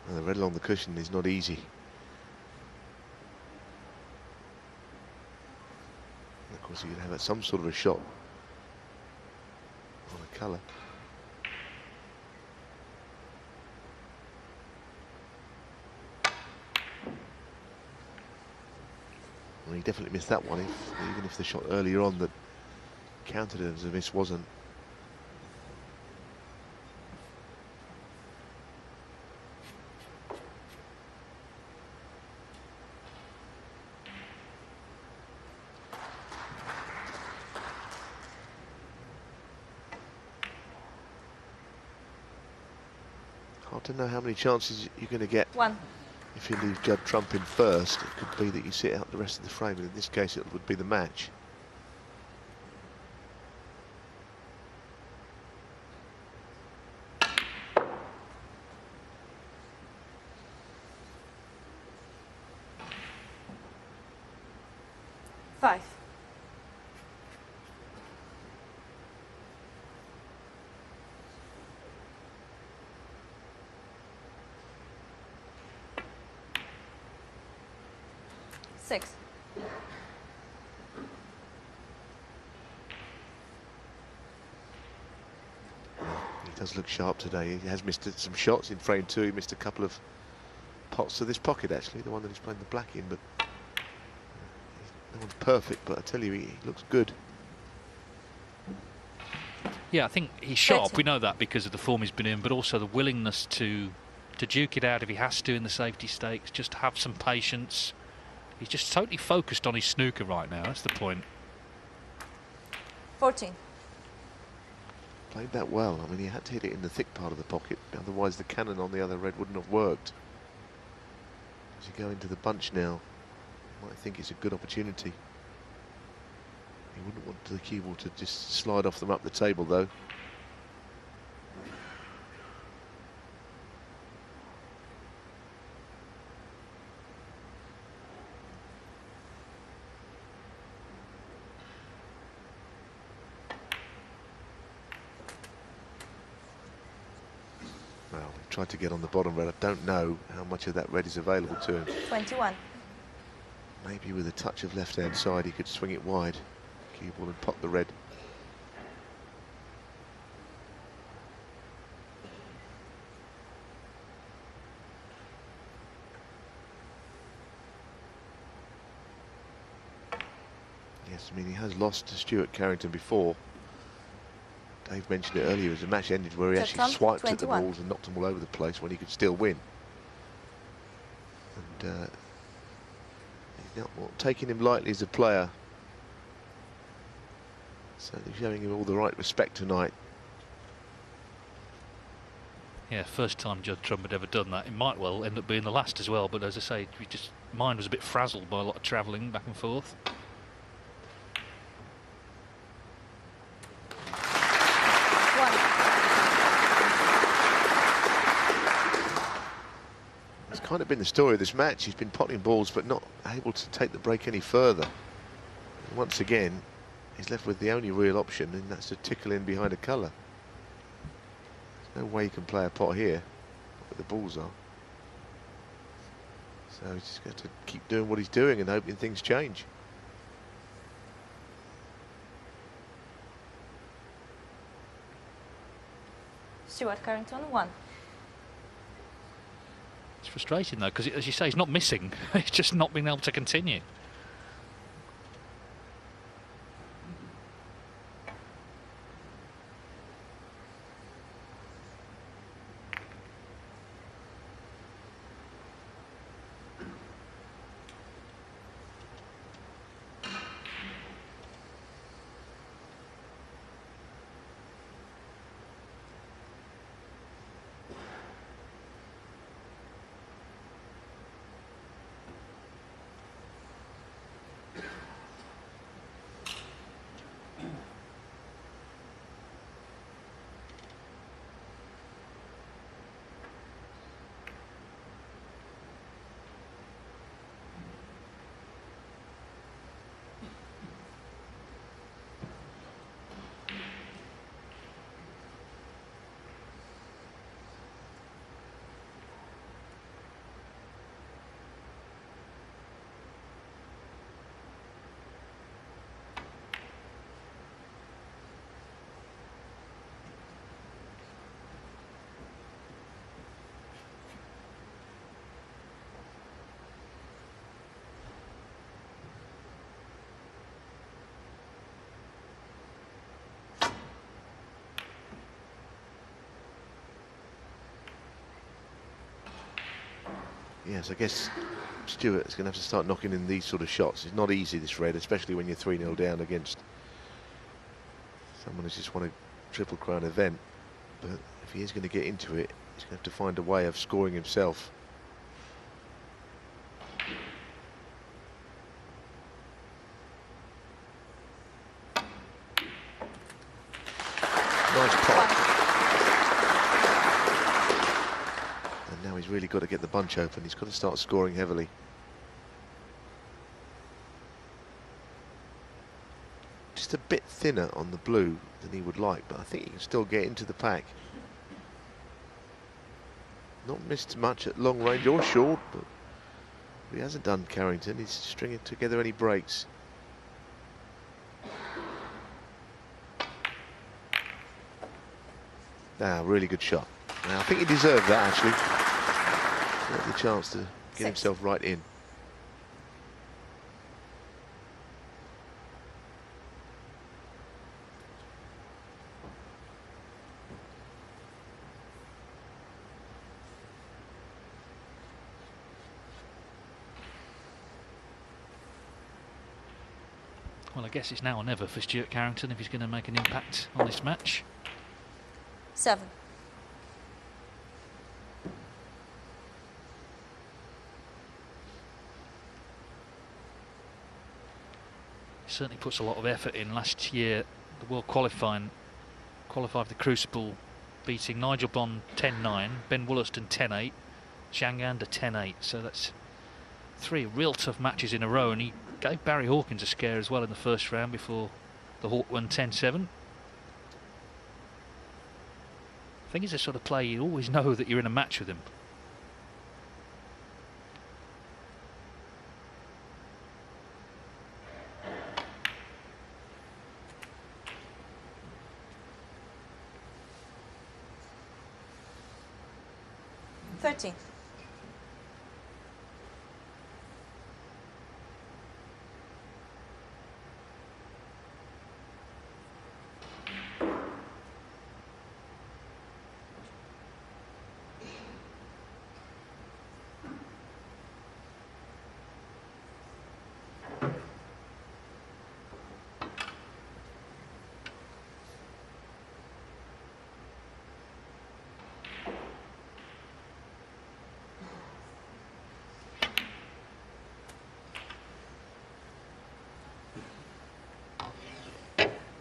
And the red along the cushion is not easy. And of course, you could have some sort of a shot on a colour. Well, he definitely missed that one, even if the shot earlier on that counted it as a miss wasn't. Hard to know how many chances you're going to get. 1. If you leave Judd Trump in first, it could be that you sit out the rest of the frame, and in this case it would be the match. Five. Six. He does look sharp today. He has missed some shots in frame 2. He missed a couple of pots to this pocket, actually, the one that he's playing the black in, but no one's perfect, but I tell you, he looks good. Yeah, I think he's sharp. We know that because of the form he's been in, but also the willingness to duke it out if he has to in the safety stakes, just have some patience. He's just totally focused on his snooker right now. That's the point. 14. Played that well. I mean, he had to hit it in the thick part of the pocket. Otherwise, the cannon on the other red wouldn't have worked. As you go into the bunch now, you might think it's a good opportunity. He wouldn't want the cue ball to just slide off them up the table, though. Well, he tried to get on the bottom red. I don't know how much of that red is available to him. 21. Maybe with a touch of left-hand side, he could swing it wide. Cue ball and pot the red. Yes, I mean, he has lost to Stuart Carrington before. Dave mentioned it earlier as the match ended where he actually swiped at the balls and knocked them all over the place when he could still win. And And he's not taking him lightly as a player. So they're showing him all the right respect tonight. Yeah, first time Judd Trump had ever done that. It might well end up being the last as well, but as I say, mind was a bit frazzled by a lot of travelling back and forth. It's kind of been the story of this match. He's been potting balls but not able to take the break any further. And once again, he's left with the only real option, and that's to tickle in behind a colour. There's no way he can play a pot here, where the balls are. So he's just got to keep doing what he's doing and hoping things change. Stuart Carrington, 1. It's frustrating though, because as you say, he's not missing. He's just not been able to continue. Yes, I guess Stewart is going to have to start knocking in these sort of shots. It's not easy, this red, especially when you're 3-0 down against someone who's just won a Triple Crown event. But if he is going to get into it, he's going to have to find a way of scoring himself. Nice pot. And now he's really got to get the bunch open. He's got to start scoring heavily. Just a bit thinner on the blue than he would like, but I think he can still get into the pack. Not missed much at long range or short, but he hasn't done Carrington. He's stringing together any breaks. Ah, really good shot. Now, I think he deserved that, actually. He had the chance to get himself right in. Well, I guess it's now or never for Stuart Carrington if he's going to make an impact on this match. 7. He certainly puts a lot of effort in. Last year, the World qualified for the Crucible, beating Nigel Bond 10-9, Ben Wollaston 10-8, Zhang Anda 10-8. So that's 3 real tough matches in a row, and he gave Barry Hawkins a scare as well in the first round before the Hawk won 10-7. I think he's a sort of player you always know that you're in a match with him. $13.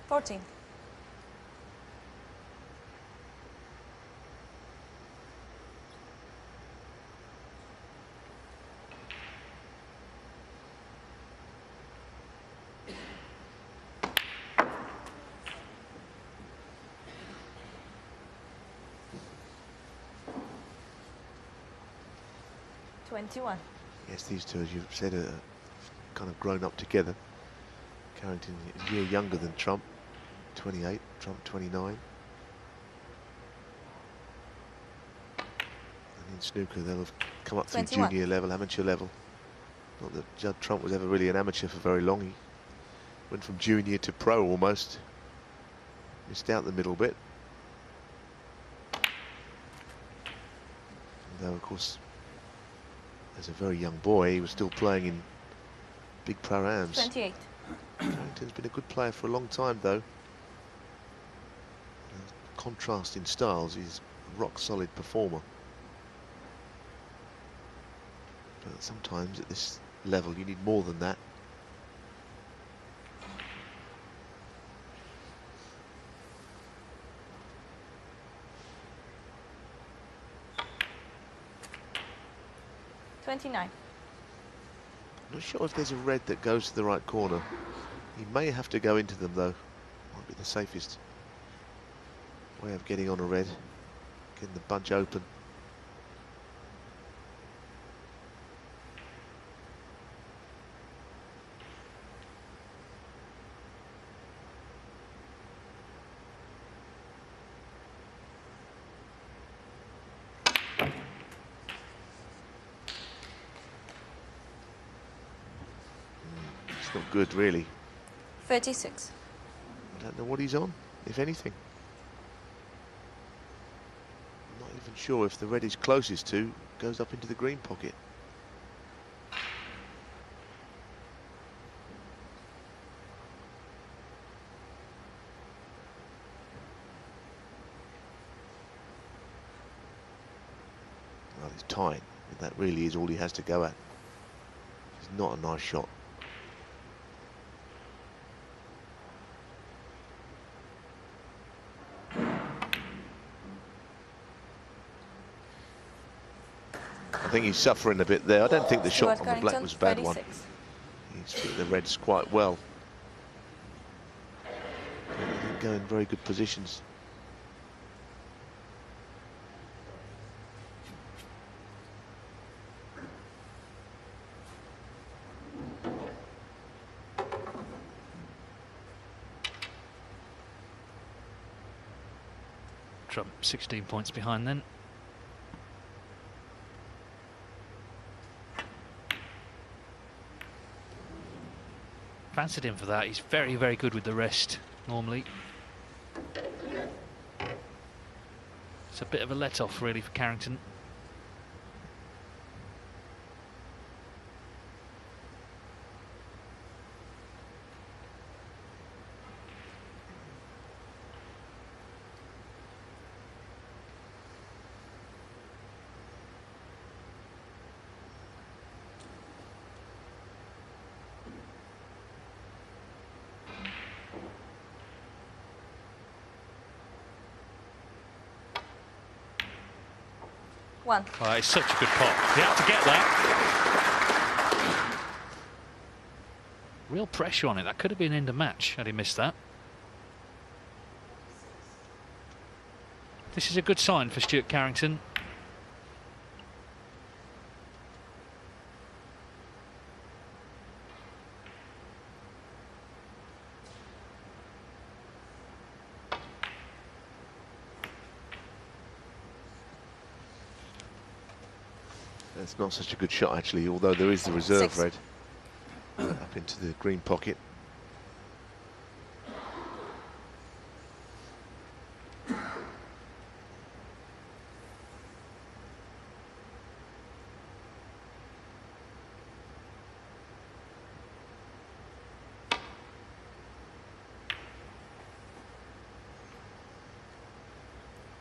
14. $21. Yes, these two, as you've said, are kind of grown up together. Carrington a year younger than Trump, 28, Trump 29. And in snooker, they'll have come up through 21. junior level, amateur level. Not that Judd Trump was ever really an amateur for very long. He went from junior to pro almost. Missed out the middle bit. Though, of course, as a very young boy, he was still playing in big pro-ams. 28. Carrington's been a good player for a long time, though. Contrast in styles, he's a rock-solid performer. But sometimes at this level, you need more than that. $29. Not sure if there's a red that goes to the right corner. He may have to go into them, though. Might be the safest way of getting on a red. Getting the bunch open. It's not good, really. 36. I don't know what he's on, if anything. I'm not even sure if the red he's closest to goes up into the green pocket. Well, he's tying. That really is all he has to go at. It's not a nice shot. I think he's suffering a bit there. I don't think the shot on the black was a bad one. He's hit the reds quite well. He didn't go in very good positions. Trump 16 points behind then. Fancied him for that. He's very, very good with the wrist, normally. It's a bit of a let-off, really, for Carrington. One. Oh, it's such a good pot. He had to get that. Real pressure on it. That could have been end of match had he missed that. This is a good sign for Stuart Carrington. It's not such a good shot, actually, although there is the reserve 6. red up into the green pocket.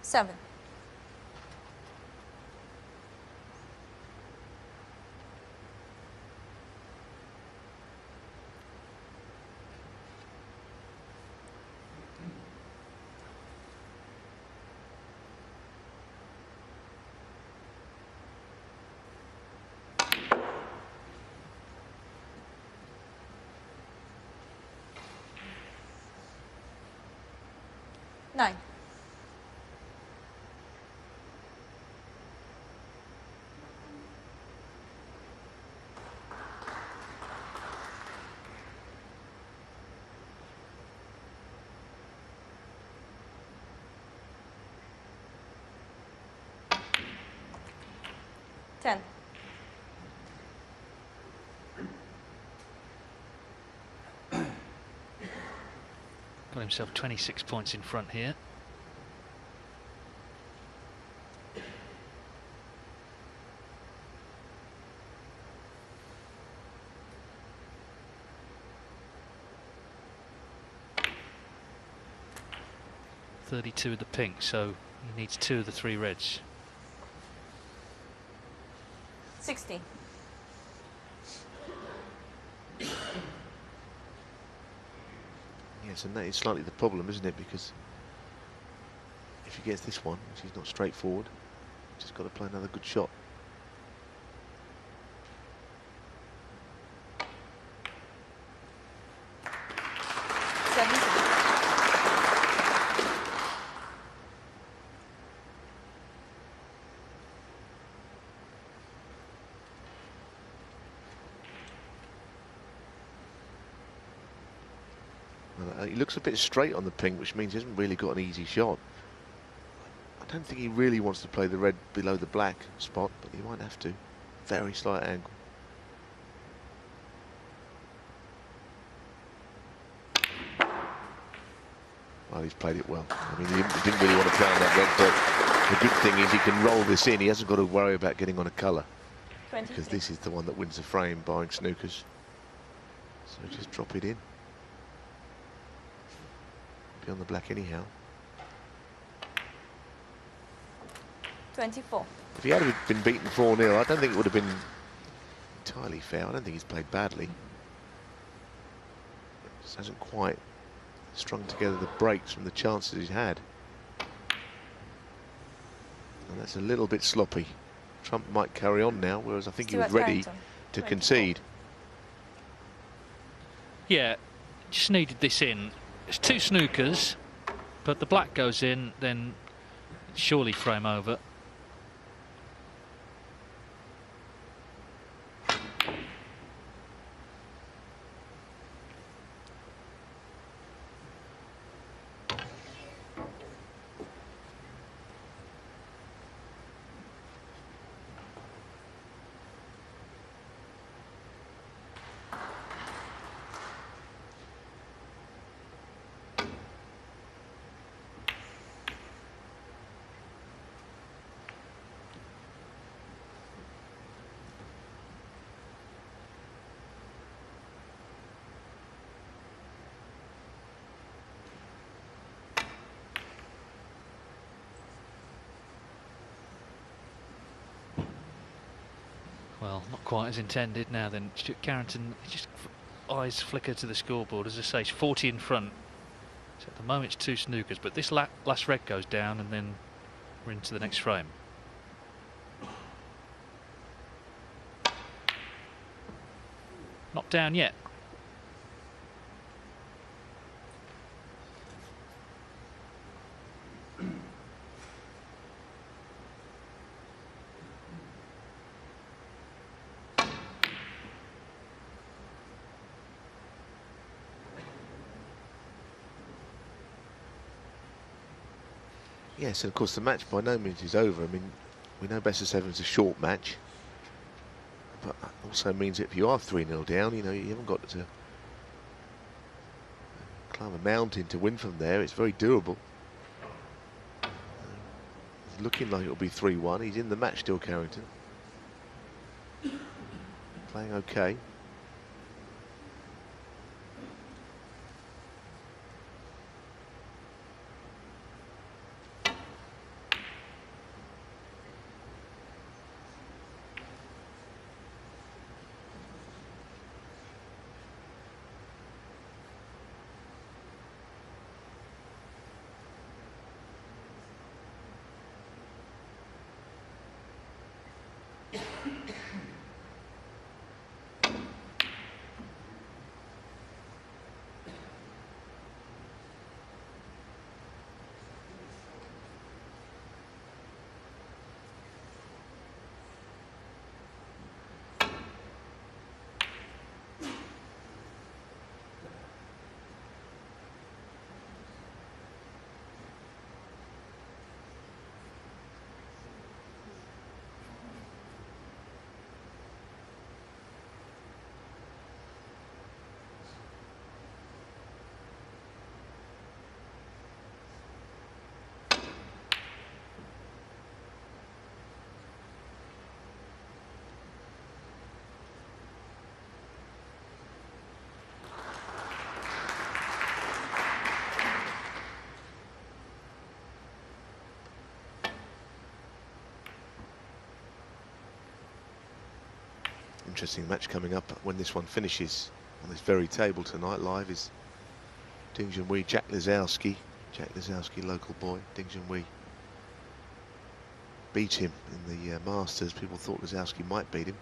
Seven. 9. Ten. Got himself 26 points in front here. .32 of the pink, so he needs 2 of the 3 reds. 60. Yes, and that is slightly the problem, isn't it? Because if he gets this one, which is not straightforward, just got to play another good shot. He looks a bit straight on the pink, which means he hasn't really got an easy shot. I don't think he really wants to play the red below the black spot, but he might have to. Very slight angle. Well, he's played it well. I mean, he didn't really want to play on that red, but the good thing is he can roll this in. He hasn't got to worry about getting on a colour, because this is the one that wins the frame, barring snookers. So just drop it in. Be on the black anyhow. 24. If he had been beaten 4-0, I don't think it would have been entirely fair. I don't think he's played badly. Just hasn't quite strung together the breaks from the chances he's had. And that's a little bit sloppy. Trump might carry on now, whereas I think he was ready to concede. Yeah, just needed this in. It's 2 snookers, but the black goes in, then surely frame over. Well, not quite as intended now then. Stuart Carrington, just eyes flicker to the scoreboard. As I say, he's 40 in front. So at the moment it's 2 snookers, but this last red goes down and then we're into the next frame. Not down yet. Yes, and of course the match by no means is over. I mean, we know best of 7 is a short match, but that also means that if you are 3-0 down, you know, you haven't got to climb a mountain to win from there. It's very doable. It's looking like it'll be 3-1. He's in the match still, Carrington. Playing okay. interesting match coming up when this one finishes on this very table tonight. Live is Ding Junhui, Jack Lisowski. Jack Lisowski, local boy. Ding Junhui beat him in the Masters. People thought Lisowski might beat him.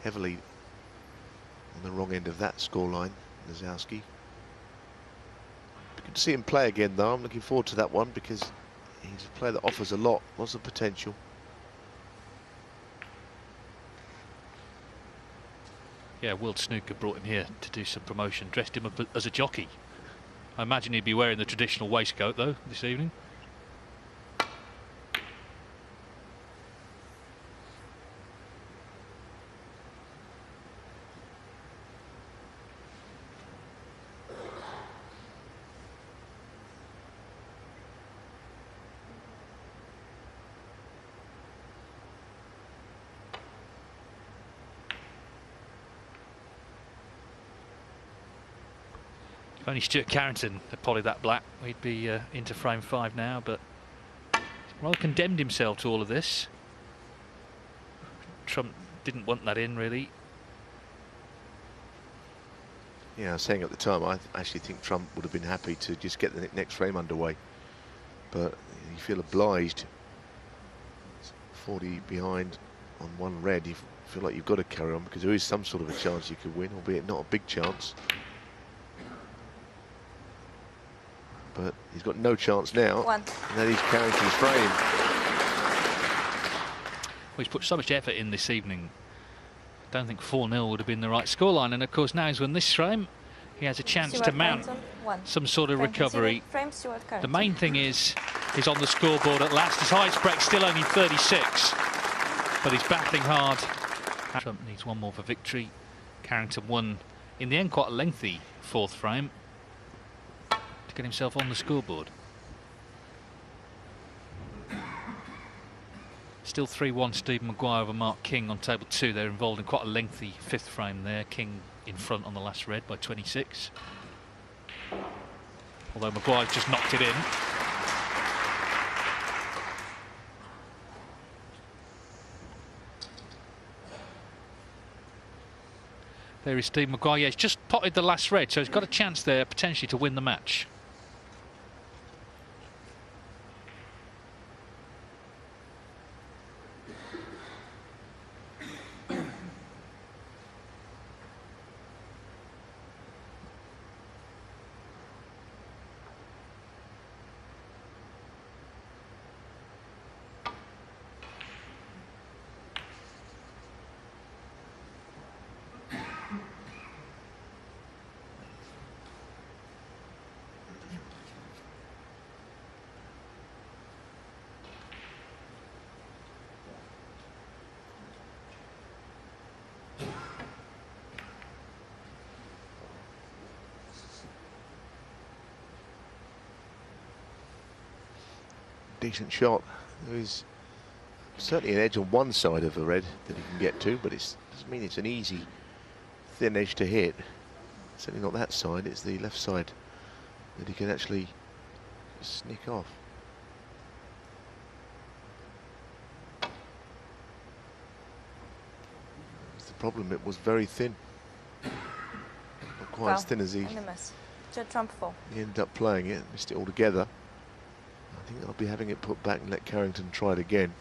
Heavily on the wrong end of that scoreline, Lisowski. Good to see him play again, though. I'm looking forward to that one because he's a player that offers a lot, lots of potential. Yeah, World Snooker brought him here to do some promotion, dressed him up as a jockey. I imagine he'd be wearing the traditional waistcoat, though, this evening. If only Stuart Carrington had polished that black, we'd be into frame 5 now, but well, condemned himself to all of this. Trump didn't want that in, really. Yeah, I was saying at the time, I actually think Trump would have been happy to just get the next frame underway. But you feel obliged. 40 behind on 1 red, you feel like you've got to carry on because there is some sort of a chance you could win, albeit not a big chance. But he's got no chance now. And that is Carrington's frame. Well, he's put so much effort in this evening. I don't think 4-0 would have been the right scoreline. And of course, now he's won this frame, he has a chance to mount some sort of recovery. The main thing is he's on the scoreboard at last. His highest break still only 36, but he's battling hard. Trump needs 1 more for victory. Carrington won, in the end, quite a lengthy 4th frame to get himself on the scoreboard. Still 3-1 Stephen Maguire over Mark King on table 2. They're involved in quite a lengthy 5th frame there. King in front on the last red by 26. Although Maguire's just knocked it in. There is Steve Maguire. Yeah, he's just potted the last red, so he's got a chance there potentially to win the match. Decent shot. There is certainly an edge on one side of the red that he can get to, but it doesn't mean it's an easy thin edge to hit. Certainly not that side, it's the left side that he can actually sneak off. That's the problem, it was very thin. Not quite as thin as he ended up playing it, missed it altogether. I think I'll be having it put back and let Carrington try it again.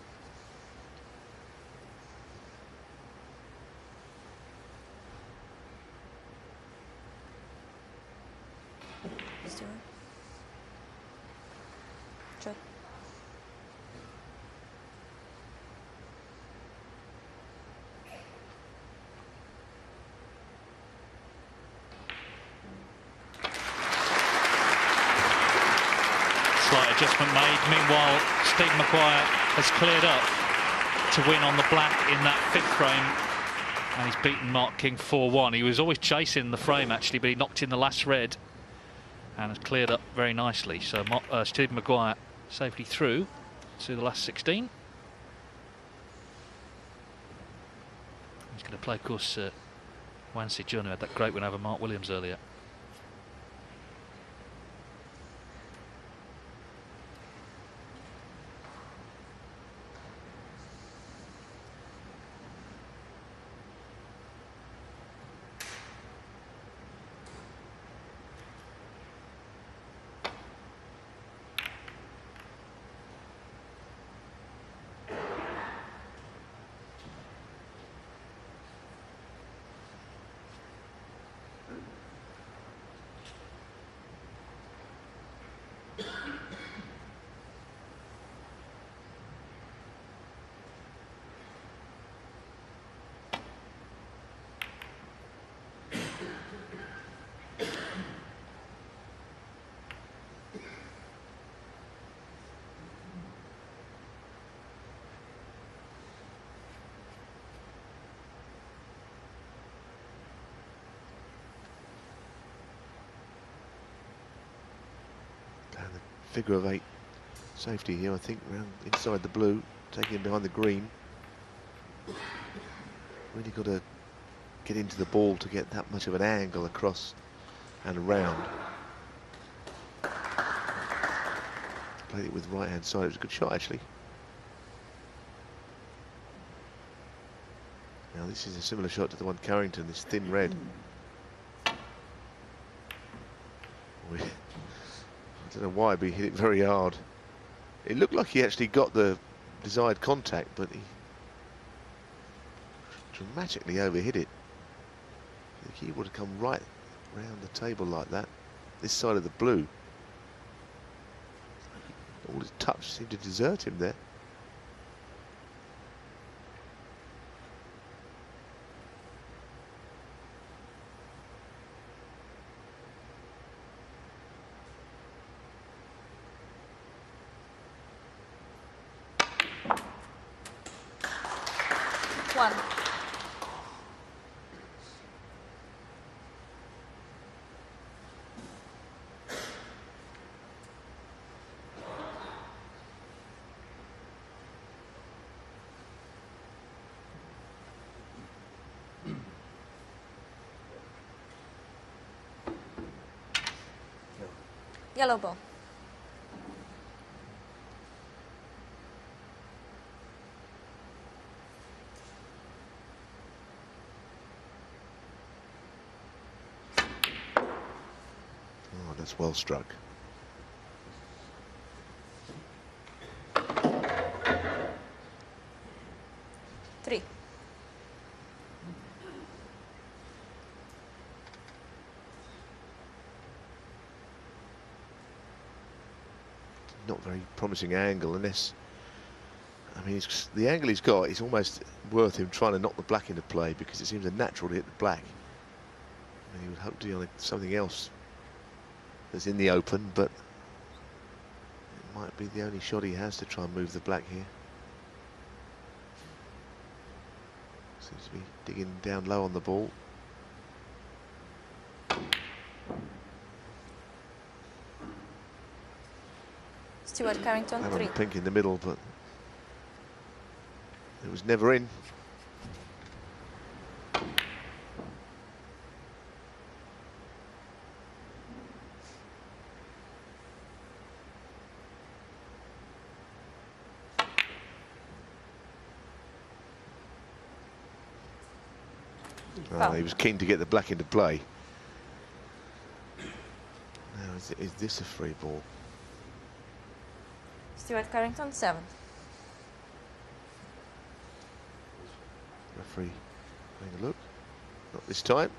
Slight adjustment made. Meanwhile, Steve Maguire has cleared up to win on the black in that 5th frame, and he's beaten Mark King 4-1. He was always chasing the frame actually, but he knocked in the last red and has cleared up very nicely. So Steve Maguire safely through to the last 16. He's going to play, of course, Wan Si-jun, who had that great win over Mark Williams earlier. figure of 8 safety here, I think, round inside the blue, taking him behind the green. Really got to get into the ball to get that much of an angle across and around. Played it with right hand side. It was a good shot, actually. Now this is a similar shot to the one Carrington, this thin red. I don't know why, but he hit it very hard. It looked like he actually got the desired contact, but he dramatically overhit it. I think he would have come right round the table like that, this side of the blue. All his touch seemed to desert him there. One. Yellow ball. Oh, that's well struck. Three. Not very promising angle, unless, I mean, the angle he's got is almost worth him trying to knock the black into play, because it seems a natural to hit the black. And he would hope to be on something else that's in the open, but it might be the only shot he has to try and move the black here. Seems to be digging down low on the ball. Stuart Carrington, And 3. on pink in the middle, but it was never in. Oh, he was keen to get the black into play. Now, is this a free ball? Stuart Carrington, 7. Referee having a look. Not this time.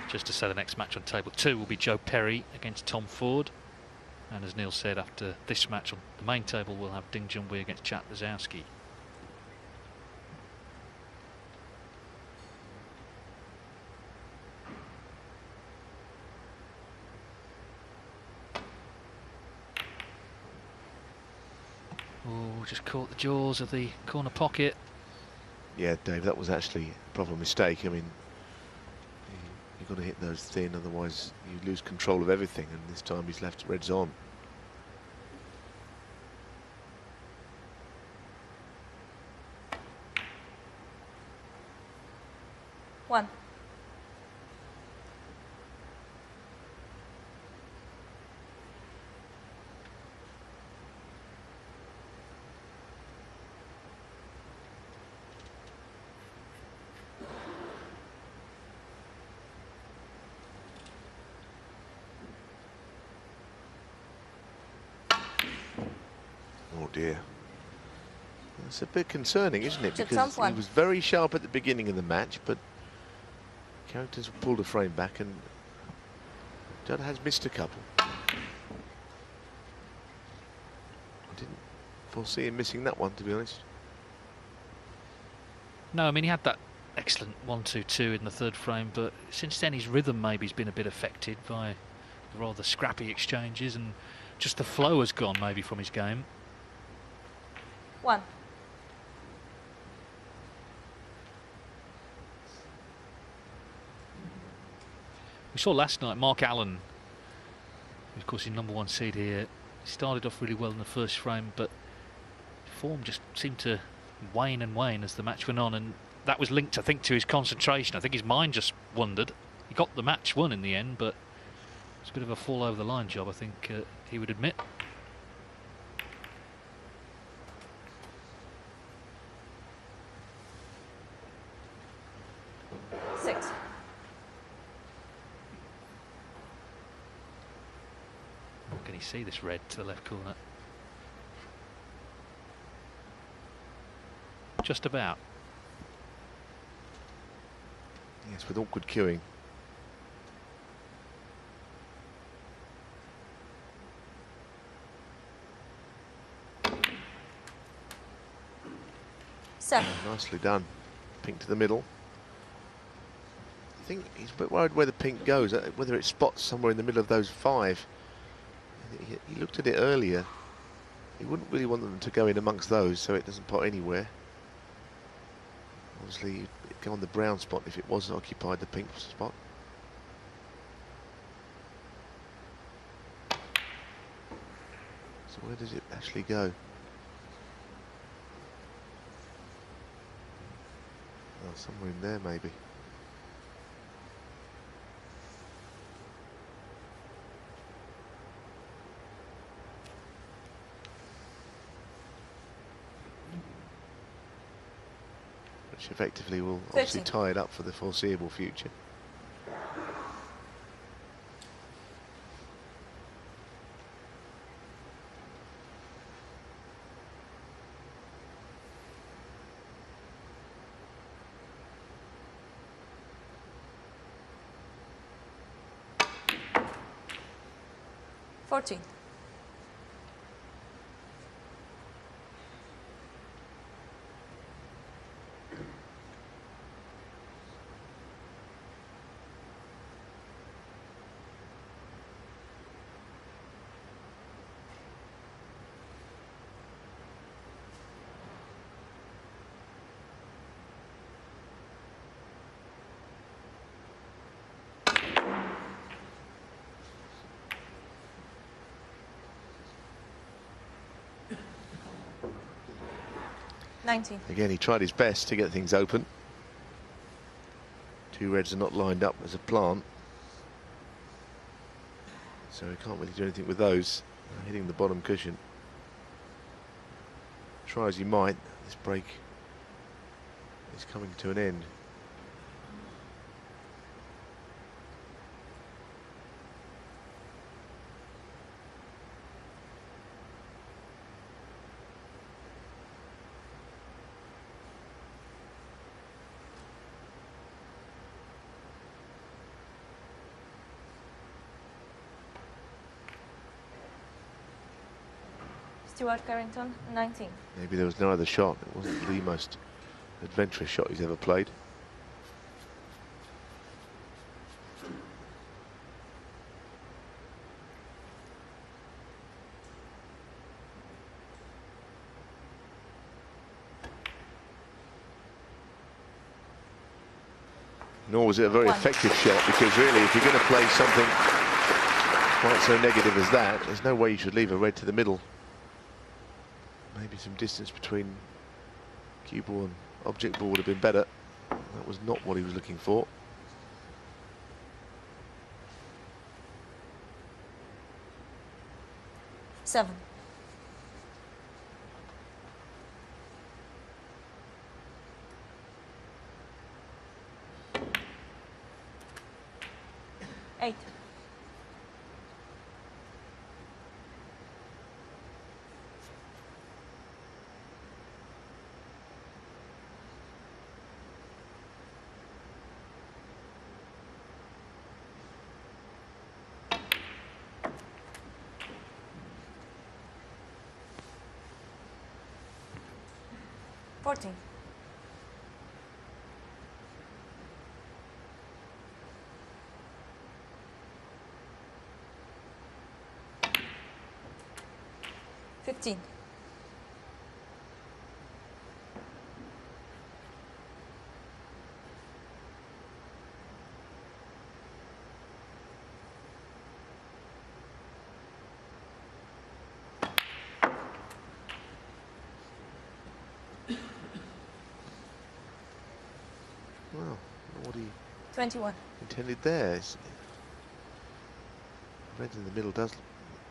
Just to say, the next match on table 2 will be Joe Perry against Tom Ford. And as Neil said, after this match on the main table, we'll have Ding Junhui against Chad Lazowski. Oh, just caught the jaws of the corner pocket. Yeah, Dave, that was actually a proper mistake. I mean, you've got to hit those thin, otherwise you lose control of everything, and this time he's left reds on. One. Oh dear. It's a bit concerning, isn't it? It's a Because tough he one. was very sharp at the beginning of the match, but Carrington's pulled a frame back, and Judd has missed a couple. I didn't foresee him missing that one, to be honest. No, I mean, he had that excellent 1-2-2 in the third frame, but since then his rhythm maybe has been a bit affected by the rather scrappy exchanges, and just the flow has gone maybe from his game. 1. We saw last night Mark Allen, who of course is #1 seed here, started off really well in the first frame, but form just seemed to wane and wane as the match went on, and that was linked, I think, to his concentration. I think his mind just wandered. He got the match won in the end, but it's a bit of a fall over the line job, I think he would admit. Can he see this red to the left corner? Just about. Yes, with awkward queuing. Nicely done. Pink to the middle. I think he's a bit worried where the pink goes, whether it spots somewhere in the middle of those 5. He looked at it earlier. He wouldn't really want them to go in amongst those, so it doesn't pot anywhere. Obviously, it'd go on the brown spot if it was occupied the pink spot. So where does it actually go? Oh, somewhere in there, maybe. Which effectively will obviously tie it up for the foreseeable future. $14. 19. Again, he tried his best to get things open. 2 reds are not lined up as a plant, so he can't really do anything with those. Hitting the bottom cushion. Try as he might, this break is coming to an end. Stuart Carrington, 19. Maybe there was no other shot. It wasn't the most adventurous shot he's ever played. Nor was it a very effective shot, because really, if you're going to play something quite so negative as that, there's no way you should leave a red to the middle. Maybe some distance between cue ball and object ball would have been better. That was not what he was looking for. $7. 8. 14. 15. Well, what he 21. intended there. Red in the middle does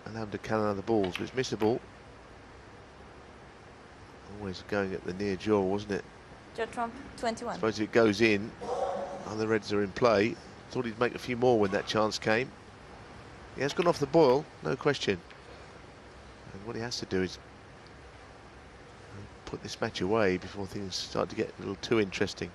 allow him to cannon other balls, but it's missable. Always going at the near jaw, wasn't it? Jet Trump, 21. I suppose it goes in. Other Reds are in play. Thought he'd make a few more when that chance came. He has gone off the boil, no question. And what he has to do is put this match away before things start to get a little too interesting.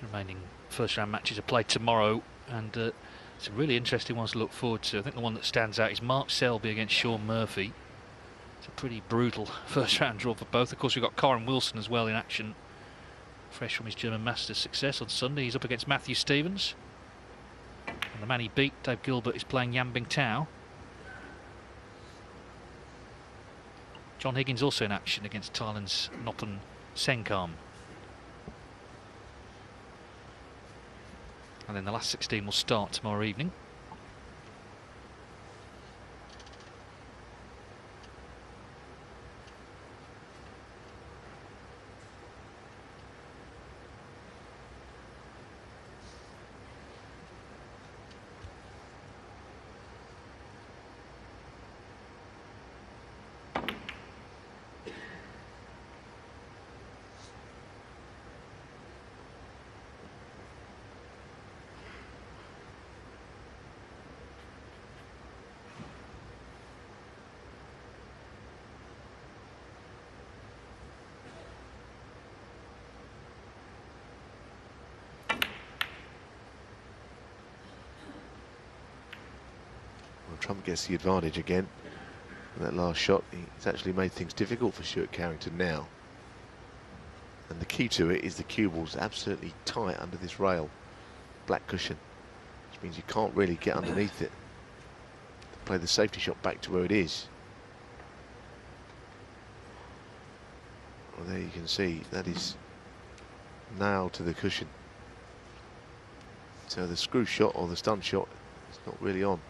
The remaining first round matches are played tomorrow, and it's a really interesting one to look forward to. I think the one that stands out is Mark Selby against Sean Murphy. It's a pretty brutal first round draw for both. Of course, we've got Corin Wilson as well in action, fresh from his German Masters success on Sunday. He's up against Matthew Stevens, and the man he beat, Dave Gilbert, is playing Yan Bingtao. John Higgins also in action against Thailand's Noppen Senkam. And then the last 16 will start tomorrow evening. Trump gets the advantage again. And that last shot, he's actually made things difficult for Stuart Carrington now. And the key to it is the cue ball's absolutely tight under this rail, black cushion, which means you can't really get underneath it to play the safety shot back to where it is. Well, there you can see that is nailed to the cushion. So the screw shot or the stun shot is not really on.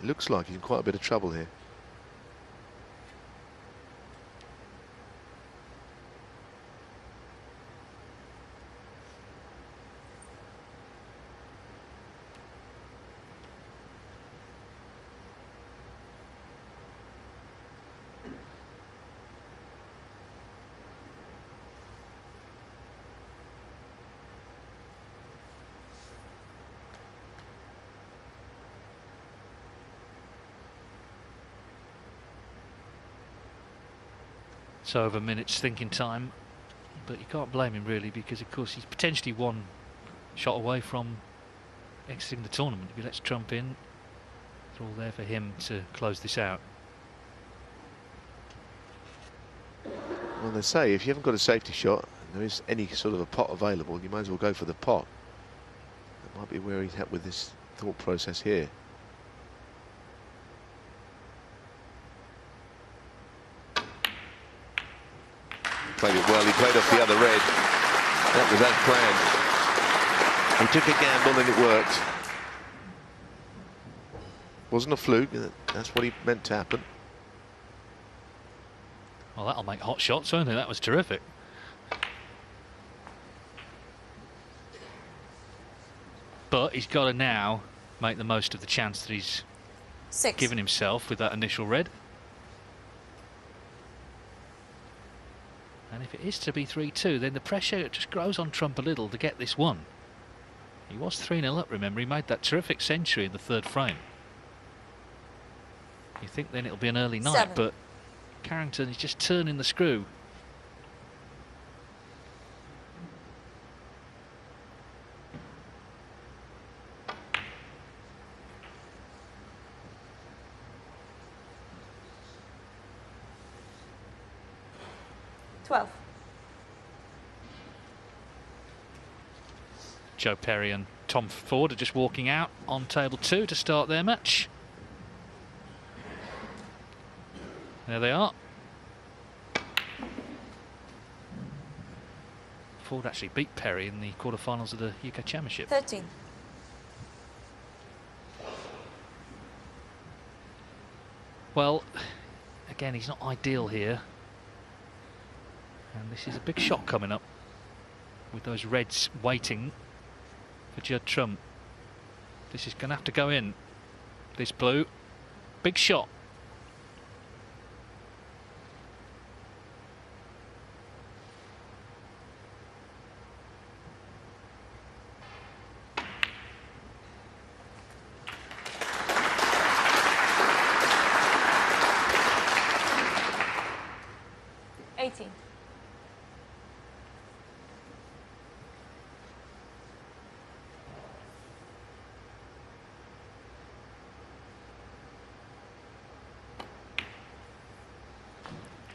It looks like he's in quite a bit of trouble here. It's over minutes thinking time, but you can't blame him really, because of course he's potentially one shot away from exiting the tournament. If he lets Trump in, it's all there for him to close this out. Well, they say if you haven't got a safety shot and there is any sort of a pot available, you might as well go for the pot. That might be where he's at with this thought process here. Played it well, he played off the other red. That was as planned. He took a gamble and it worked. Wasn't a fluke, that's what he meant to happen. Well, that'll make hot shots, won't it? That was terrific. But he's got to now make the most of the chance that he's given himself with that initial red. And if it is to be 3-2, then the pressure just grows on Trump a little to get this one. He was 3-0 up, remember. He made that terrific century in the third frame. You think then it'll be an early night, 7. but Carrington is just turning the screw. Joe Perry and Tom Ford are just walking out on table 2 to start their match. There they are. Ford actually beat Perry in the quarterfinals of the UK Championship. 13. Well, again, he's not ideal here. And this is a big shot coming up with those reds waiting for Judd Trump. This is going to have to go in. This blue. Big shot.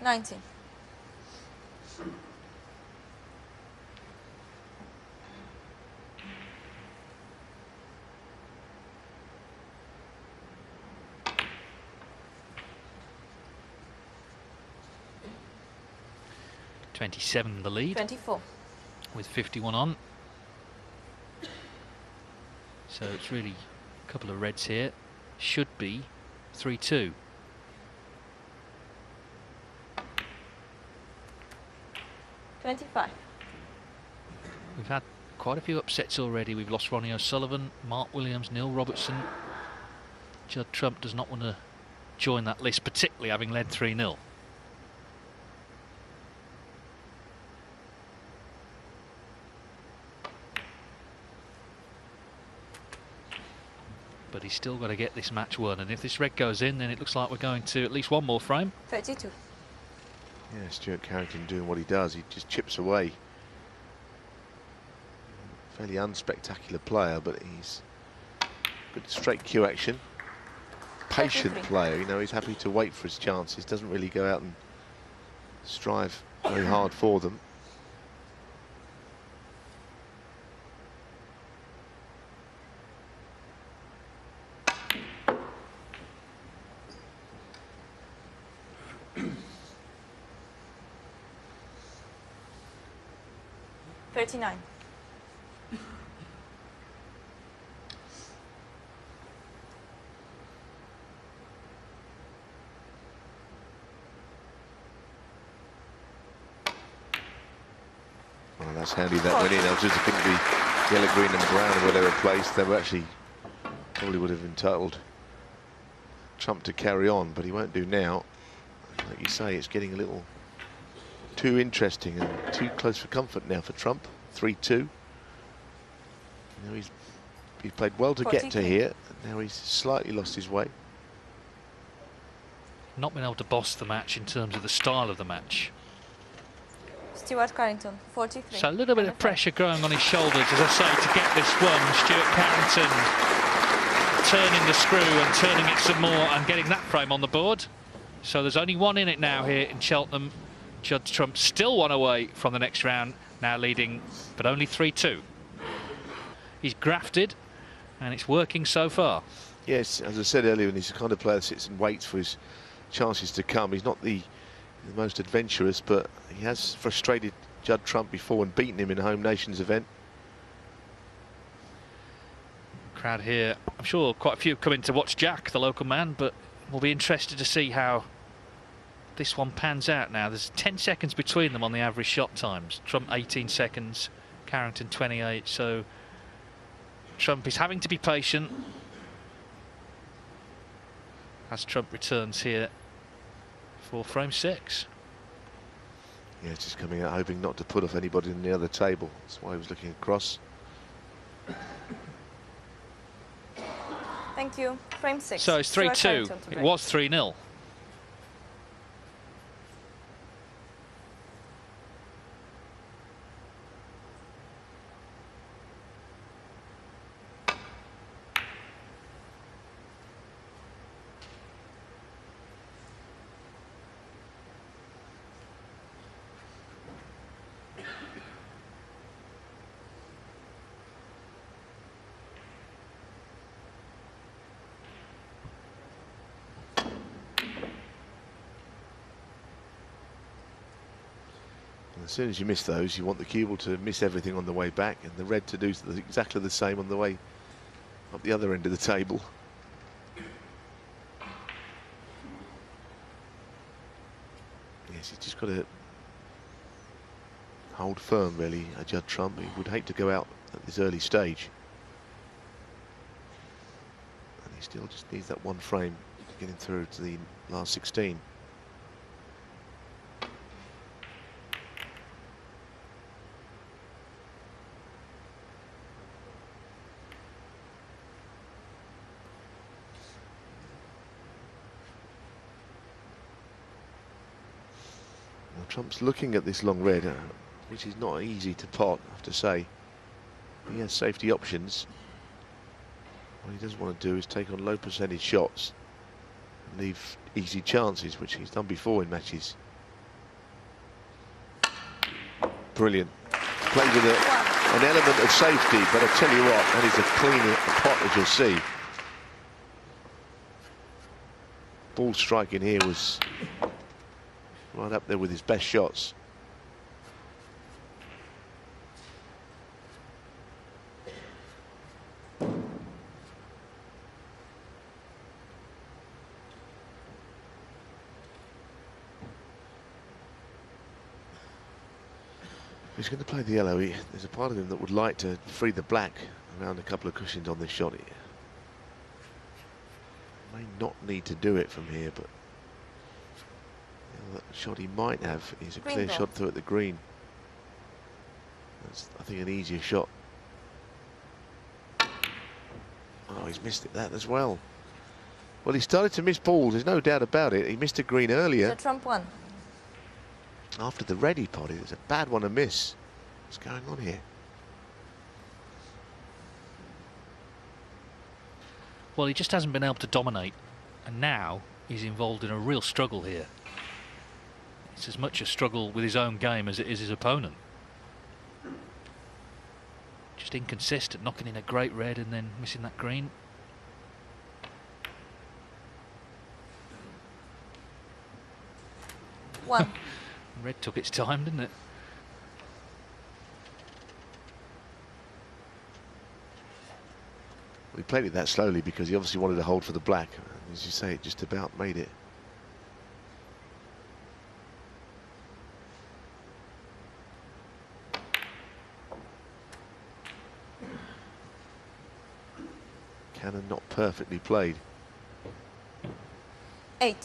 $19. $27 the lead. 24. With 51 on. So it's really a couple of reds here. Should be 3-2. $25. We've had quite a few upsets already. We've lost Ronnie O'Sullivan, Mark Williams, Neil Robertson. Judd Trump does not want to join that list, particularly having led 3-0. But he's still got to get this match won, and if this red goes in, then it looks like we're going to at least one more frame. 32. Yeah, Stuart Carrington doing what he does. He just chips away. Fairly unspectacular player, but he's good straight cue action. Patient player, you know, he's happy to wait for his chances. Doesn't really go out and strive very hard for them. $39. Well, that's handy that went in. I was just thinking the yellow, green and brown where they were placed, they were actually probably would have entitled Trump to carry on, but he won't do now. Like you say, it's getting a little too interesting and too close for comfort now for Trump. 3-2. You know, he's played well to get to here. Now he's slightly lost his way. Not been able to boss the match in terms of the style of the match. Stuart Carrington, 43. So a little bit of pressure growing on his shoulders, as I say, to get this one. Stuart Carrington turning the screw and turning it some more and getting that frame on the board. So there's only one in it now here in Cheltenham. Judd Trump still one away from the next round, now leading, but only 3-2. He's grafted, and it's working so far. Yes, as I said earlier, he's the kind of player that sits and waits for his chances to come. He's not the most adventurous, but he has frustrated Judd Trump before and beaten him in a Home Nations event. Crowd here, I'm sure quite a few come in to watch Jack, the local man, but we'll be interested to see how this one pans out now. There's 10 seconds between them on the average shot times. Trump 18 seconds, Carrington 28, so Trump is having to be patient as Trump returns here for frame 6. Yeah, it's just coming out hoping not to put off anybody in the other table. That's why he was looking across. Thank Thank you. Frame 6. So it's 3-2. It was 3-0. As soon as you miss those, you want the cue ball to miss everything on the way back, and the red to do exactly the same on the way up the other end of the table. Yes, he's just got to hold firm, really, Judd Trump. He would hate to go out at this early stage. And he still just needs that one frame to get him through to the last 16. Trump's looking at this long red, which is not easy to pot, I have to say. He has safety options. What he doesn't want to do is take on low percentage shots and leave easy chances, which he's done before in matches. Brilliant. Played with an element of safety, but I tell you what, that is a clean pot, as you'll see. Ball striking here was right up there with his best shots. He's going to play the yellow. There's a part of him that would like to free the black around a couple of cushions on this shot. He may not need to do it from here, but that shot he might have is a clear shot through at the green. That's, I think, an easier shot. Oh, he's missed that as well. Well, he started to miss balls, there's no doubt about it. He missed a green earlier. The Trump one. After the red he potted, it was a bad one to miss. What's going on here? Well, he just hasn't been able to dominate, and now he's involved in a real struggle here. It's as much a struggle with his own game as it is his opponent. Just inconsistent, knocking in a great red and then missing that green. One. Red took its time, didn't it? Well, he played it that slowly because he obviously wanted to hold for the black. As you say, it just about made it. Cannon not perfectly played. 8.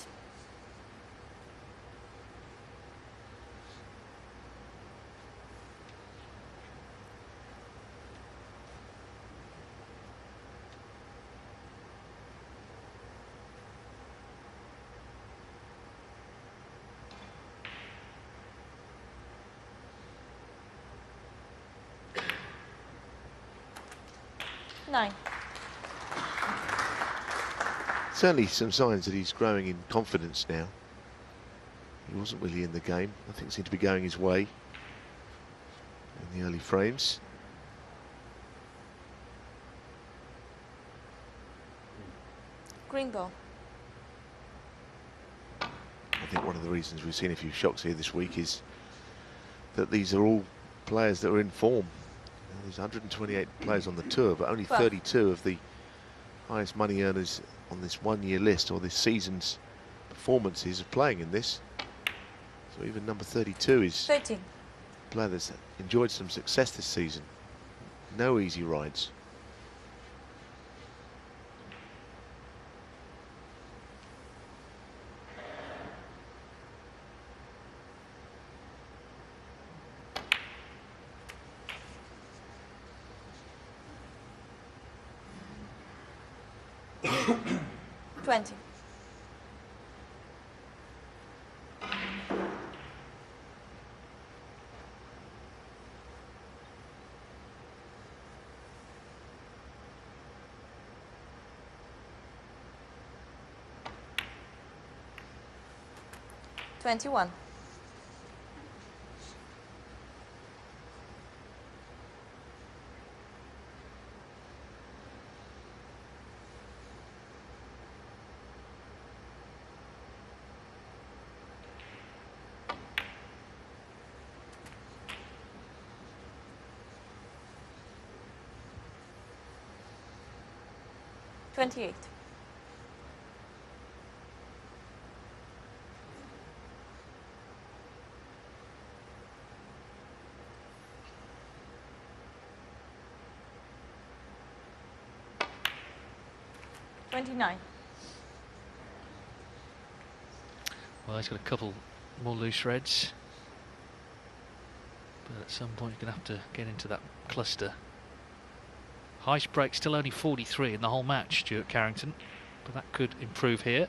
Nine. Certainly some signs that he's growing in confidence now. He wasn't really in the game. Nothing seemed to be going his way in the early frames. Green ball. I think one of the reasons we've seen a few shocks here this week is that these are all players that are in form. There's 128 players on the tour, but only 32 of the highest money earners on this one-year list or this season's performances are playing in this. So even number 32 is 13. a player that's enjoyed some success this season. No easy rides. 20. $21. $28. $29. Well, he's got a couple more loose reds, but at some point you're going to have to get into that cluster. Highest break still only 43 in the whole match, Stuart Carrington, but that could improve here.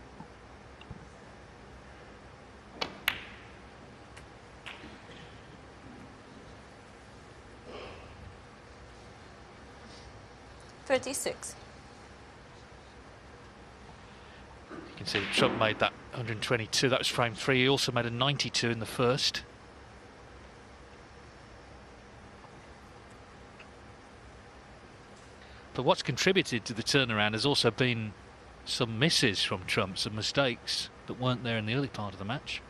$36. You can see that Trump made that 122, that was frame 3. He also made a 92 in the first. But what's contributed to the turnaround has also been some misses from Trump, some mistakes that weren't there in the early part of the match.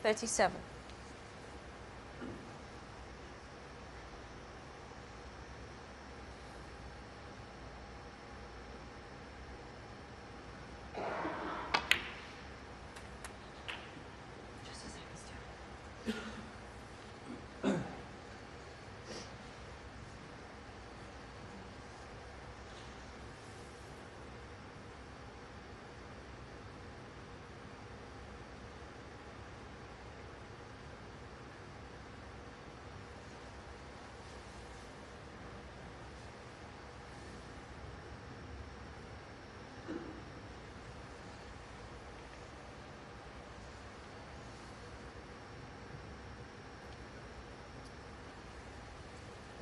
$37.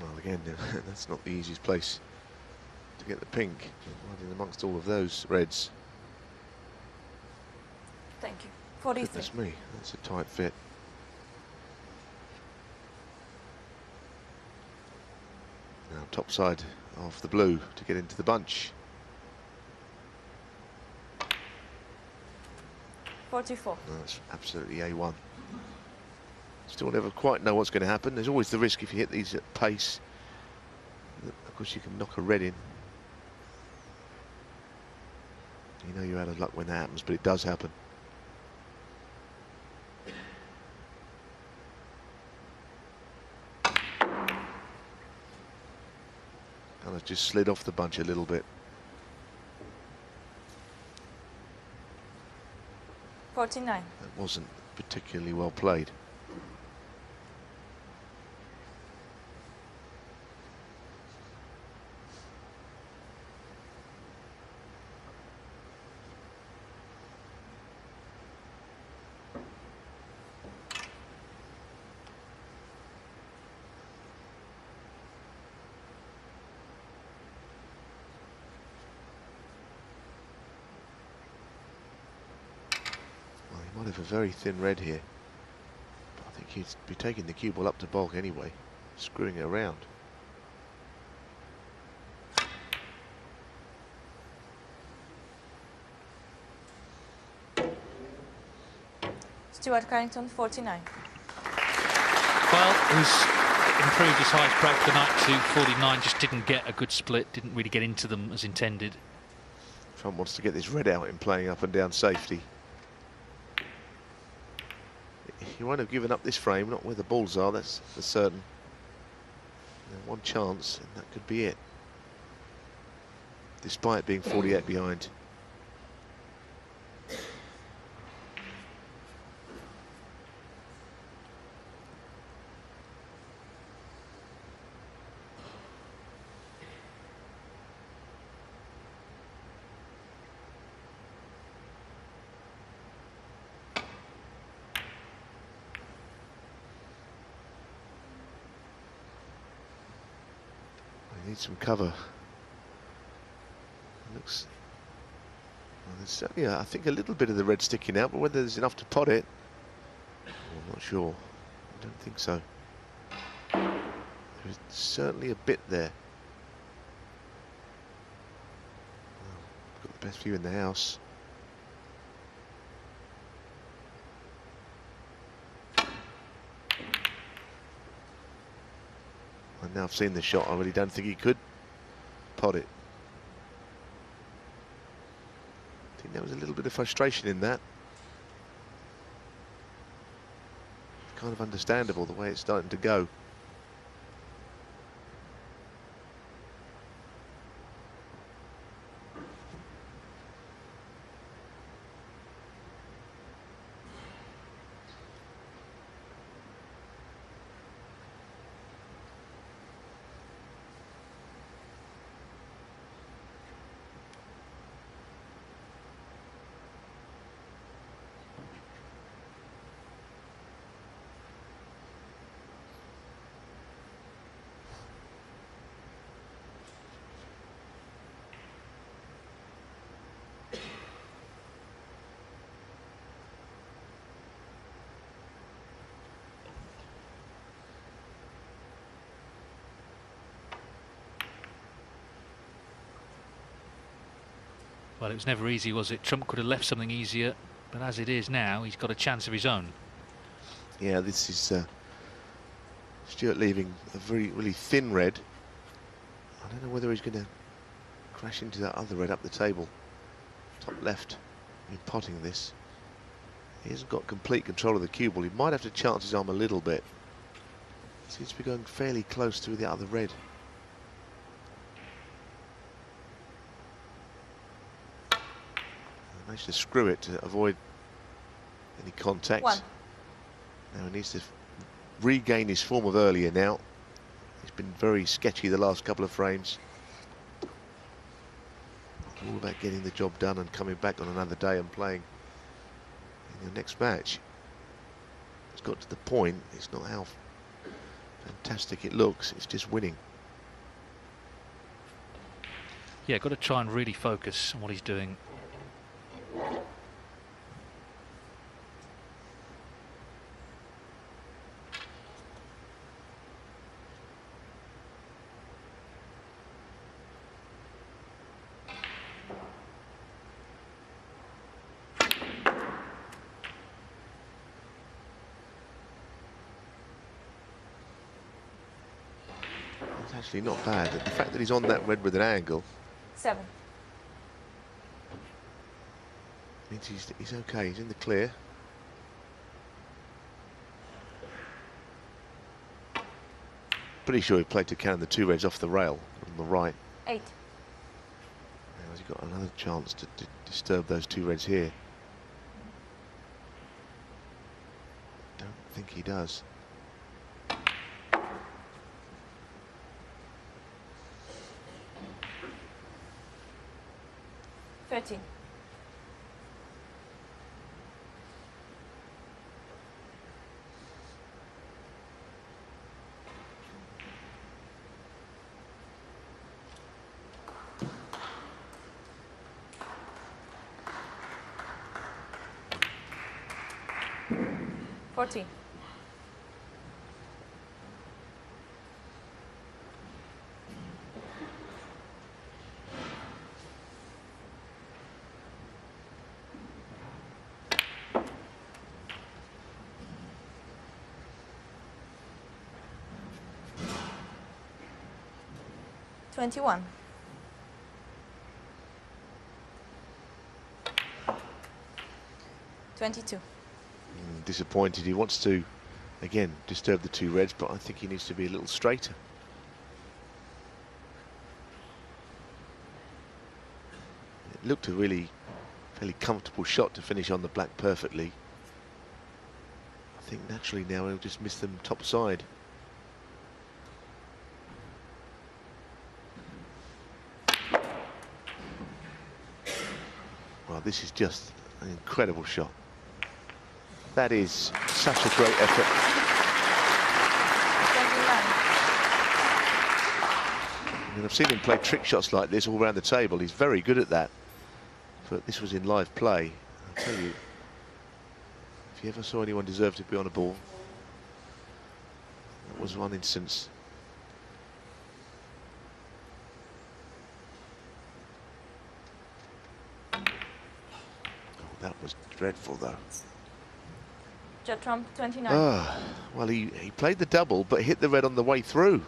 Well, again, that's not the easiest place to get the pink, right in amongst all of those reds. Thank you. 43. Goodness me, that's a tight fit. Now top side of the blue to get into the bunch. 44. That's absolutely A1. Still never quite know what's going to happen. There's always the risk if you hit these at pace. Of course, you can knock a red in. You know you're out of luck when that happens, but it does happen. Kind of just slid off the bunch a little bit. 49. That wasn't particularly well played. Might have a very thin red here, but I think he'd be taking the cue ball up to bulk anyway, screwing it around. Stuart Carrington, 49. Well, he's improved his highest break of the night to 49, just didn't get a good split, didn't really get into them as intended. Trump wants to get this red out in playing up and down safety. He won't have given up this frame, not where the balls are, that's for certain. And one chance, and that could be it. Despite being 48 behind. Needs some cover. Looks. Well, there's certainly, I think, a little bit of the red sticking out, but whether there's enough to pot it, I'm not sure. I don't think so. There's certainly a bit there. Well, got the best view in the house. And now I've seen the shot, I really don't think he could pot it. I think there was a little bit of frustration in that. Kind of understandable the way it's starting to go. Well, it was never easy, was it? Trump could have left something easier, but as it is now, he's got a chance of his own. Yeah, this is Stuart leaving a really thin red. I don't know whether he's going to crash into that other red up the table. Top left in potting this. He hasn't got complete control of the cue ball. He might have to chance his arm a little bit. Seems to be going fairly close to the other red. Managed to screw it to avoid any contact. One. Now he needs to regain his form of earlier now. He's been very sketchy the last couple of frames. All about getting the job done and coming back on another day and playing in your next match. It's got to the point, it's not how fantastic it looks, it's just winning. Yeah, got to try and really focus on what he's doing. It's actually not bad. The fact that he's on that red with an angle 7. means he's okay, he's in the clear. Pretty sure he played to count the two reds off the rail on the right. 8. Now has he got another chance to disturb those two reds here? Don't think he does. $13. $14. $21. $22. Disappointed. He wants to, again, disturb the two reds, but I think he needs to be a little straighter. It looked a really fairly comfortable shot to finish on the black perfectly. I think naturally now he'll just miss them top side. Well, this is just an incredible shot. That is such a great effort. 29. mean, I've seen him play trick shots like this all around the table. He's very good at that. But this was in live play. I'll tell you, if you ever saw anyone deserve to be on a ball, that was one instance. Oh, that was dreadful, though. Judd Trump, 29. Well, he played the double, but hit the red on the way through.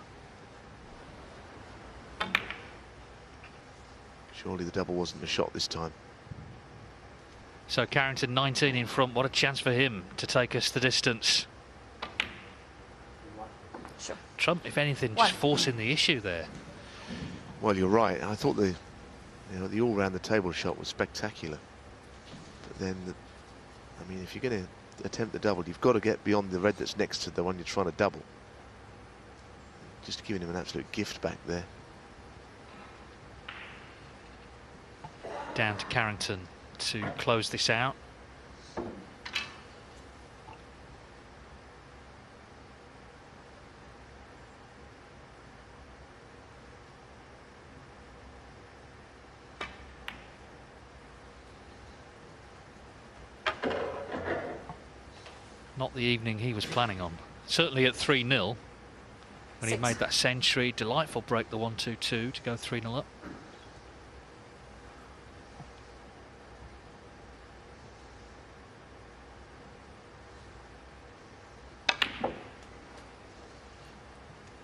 Surely the double wasn't a shot this time. So Carrington 19 in front. What a chance for him to take us the distance. Sure. Trump, if anything, just forcing the issue there. Well, you're right. I thought the all round the table shot was spectacular. But then, I mean, if you're going to attempt the double, you've got to get beyond the red that's next to the one you're trying to double. Just giving him an absolute gift back there. Down to Carrington to close this out. Not the evening he was planning on. Certainly at 3-0 when he made that century. Delightful break, the 1-2-2 to go 3-0 up.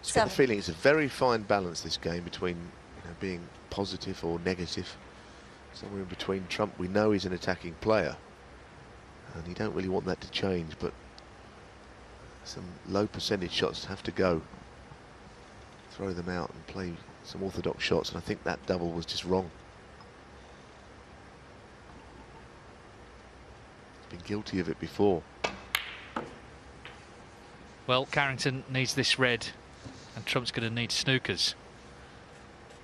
I get the feeling it's a very fine balance, this game, between being positive or negative. Somewhere in between. Trump, we know he's an attacking player, and you don't really want that to change, but some low percentage shots have to go. Throw them out and play some orthodox shots, and I think that double was just wrong. He's been guilty of it before. Well, Carrington needs this red, and Trump's going to need snookers.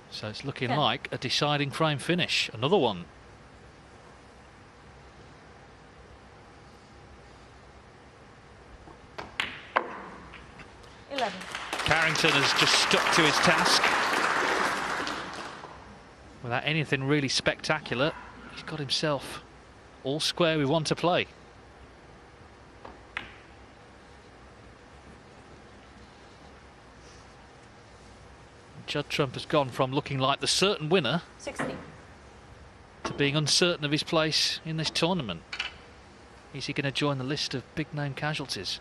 So it's looking like a deciding frame finish. Another one. Carrington has just stuck to his task. Without anything really spectacular, he's got himself all square with one to play. Judd Trump has gone from looking like the certain winner 60 to being uncertain of his place in this tournament. Is he going to join the list of big name casualties?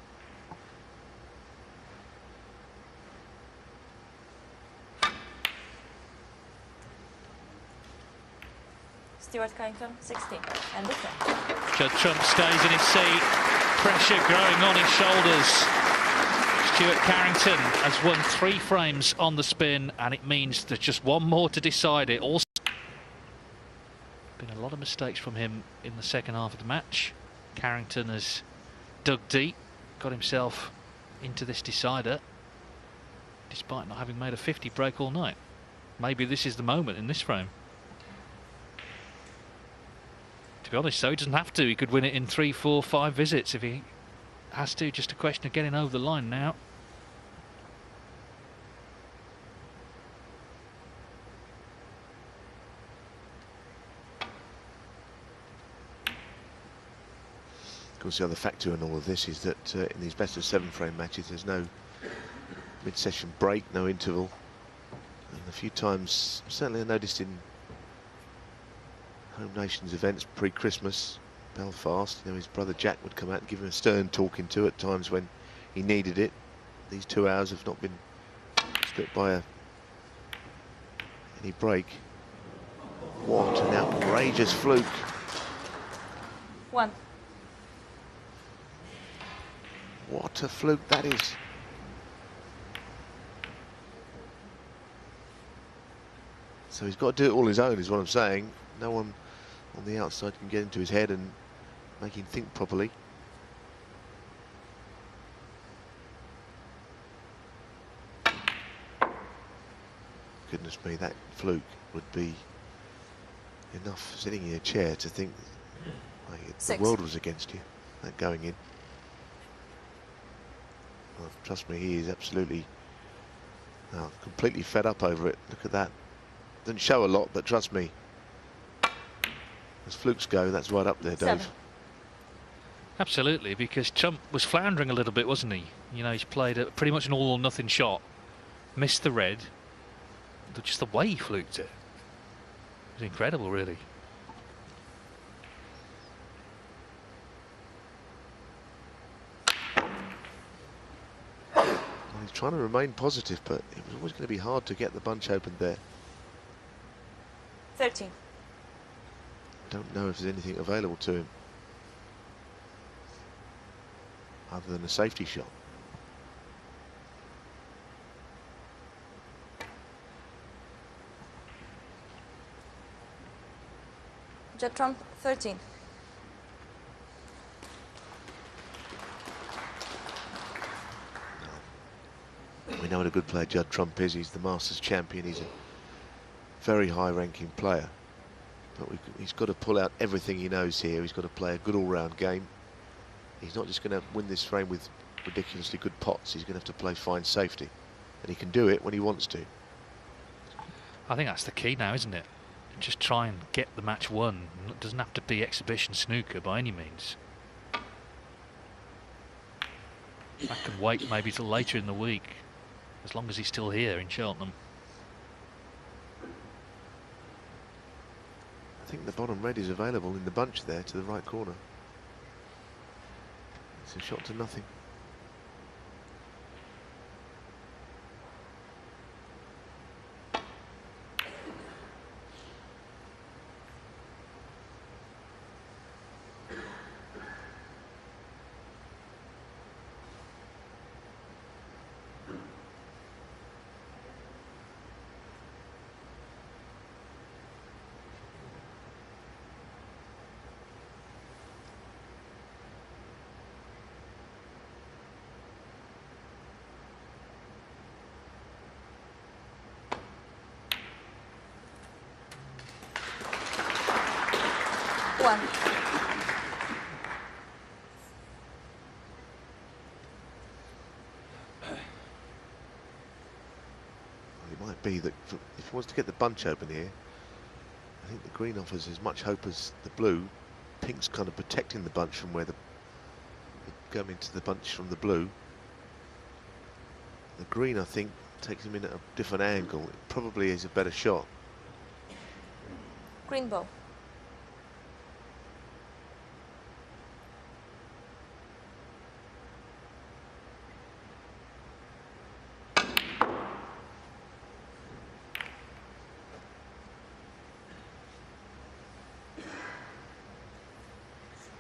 Stuart Carrington, 60. And this one. Judd Trump stays in his seat. Pressure growing on his shoulders. Stuart Carrington has won 3 frames on the spin, and it means there's just one more to decide it. Also, been a lot of mistakes from him in the second half of the match. Carrington has dug deep, got himself into this decider, despite not having made a 50 break all night. Maybe this is the moment in this frame. To be honest, though, he doesn't have to. He could win it in 3, 4, 5 visits if he has to. Just a question of getting over the line now. Of course, the other factor in all of this is that in these best of 7 frame matches, there's no mid-session break, no interval. And a few times, certainly I noticed in Home Nations events pre-Christmas, Belfast, his brother Jack would come out and give him a stern talking to at times when he needed it. These 2 hours have not been split by any break. What an outrageous fluke. 1. What a fluke that is. So he's got to do it all his own, is what I'm saying. No one on the outside can get into his head and make him think properly. Goodness me, that fluke would be enough sitting in a chair to think the world was against you, that going in. Well, trust me, he is absolutely Oh, completely fed up over it. Look at that. Didn't show a lot, but trust me, as flukes go, that's right up there, Dave. 7. Absolutely, because Trump was floundering a little bit, wasn't he? You know, he's played pretty much an all or nothing shot, missed the red. Just the way he fluked it was incredible, really. Well, he's trying to remain positive, but it was always going to be hard to get the bunch open there. 13. Don't know if there's anything available to him other than a safety shot. Judd Trump, 13. We know what a good player Judd Trump is. He's the Masters champion. He's a very high-ranking player. But he's got to pull out everything he knows here. He's got to play a good all-round game. He's not just going to win this frame with ridiculously good pots. He's going to have to play fine safety. And he can do it when he wants to. I think that's the key now, isn't it? Just try and get the match won. It doesn't have to be exhibition snooker by any means. I can wait maybe till later in the week, as long as he's still here in Cheltenham. I think the bottom red is available in the bunch there to the right corner. It's a shot to nothing. One. It might be that if he wants to get the bunch open here, I think the green offers as much hope as the blue. Pink's kind of protecting the bunch from where the come into the bunch from the blue. The green, I think, takes him in at a different angle. It probably is a better shot. Green ball.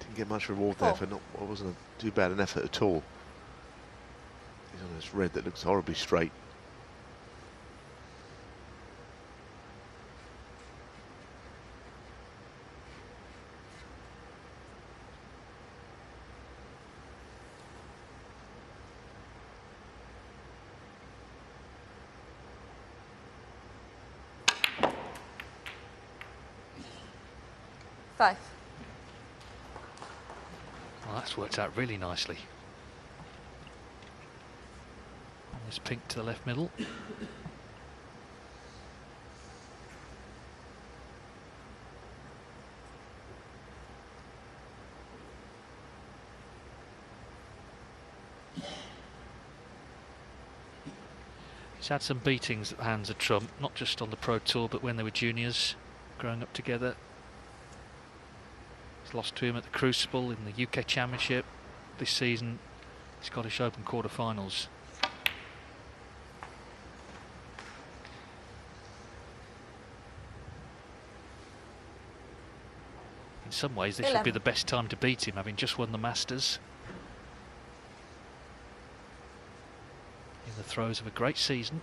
Didn't get much reward there for not. What wasn't too bad an effort at all. He's on this red that looks horribly straight. Five. Well, that's worked out really nicely. There's pink to the left middle. He's had some beatings at the hands of Trump, not just on the Pro Tour, but when they were juniors, growing up together. He's lost to him at the Crucible in the UK Championship. This season, Scottish Open quarter-finals. In some ways, this 11. would be the best time to beat him, having just won the Masters. In the throes of a great season.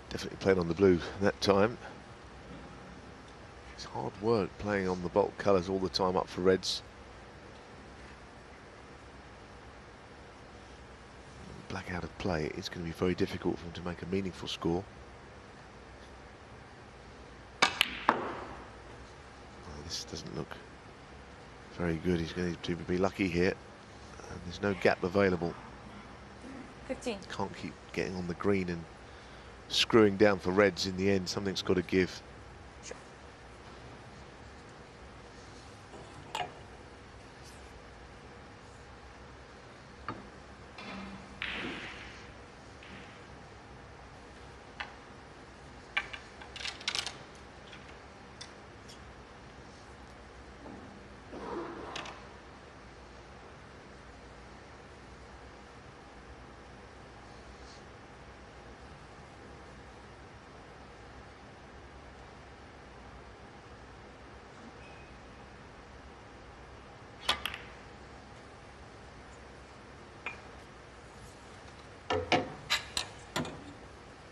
Definitely played on the blue that time. It's hard work playing on the bulk colours all the time up for reds. black out of play, it's going to be very difficult for him to make a meaningful score. This doesn't look very good. He's going to be lucky here. And there's no gap available. 15. Can't keep getting on the green and screwing down for reds in the end. Something's got to give. Sure.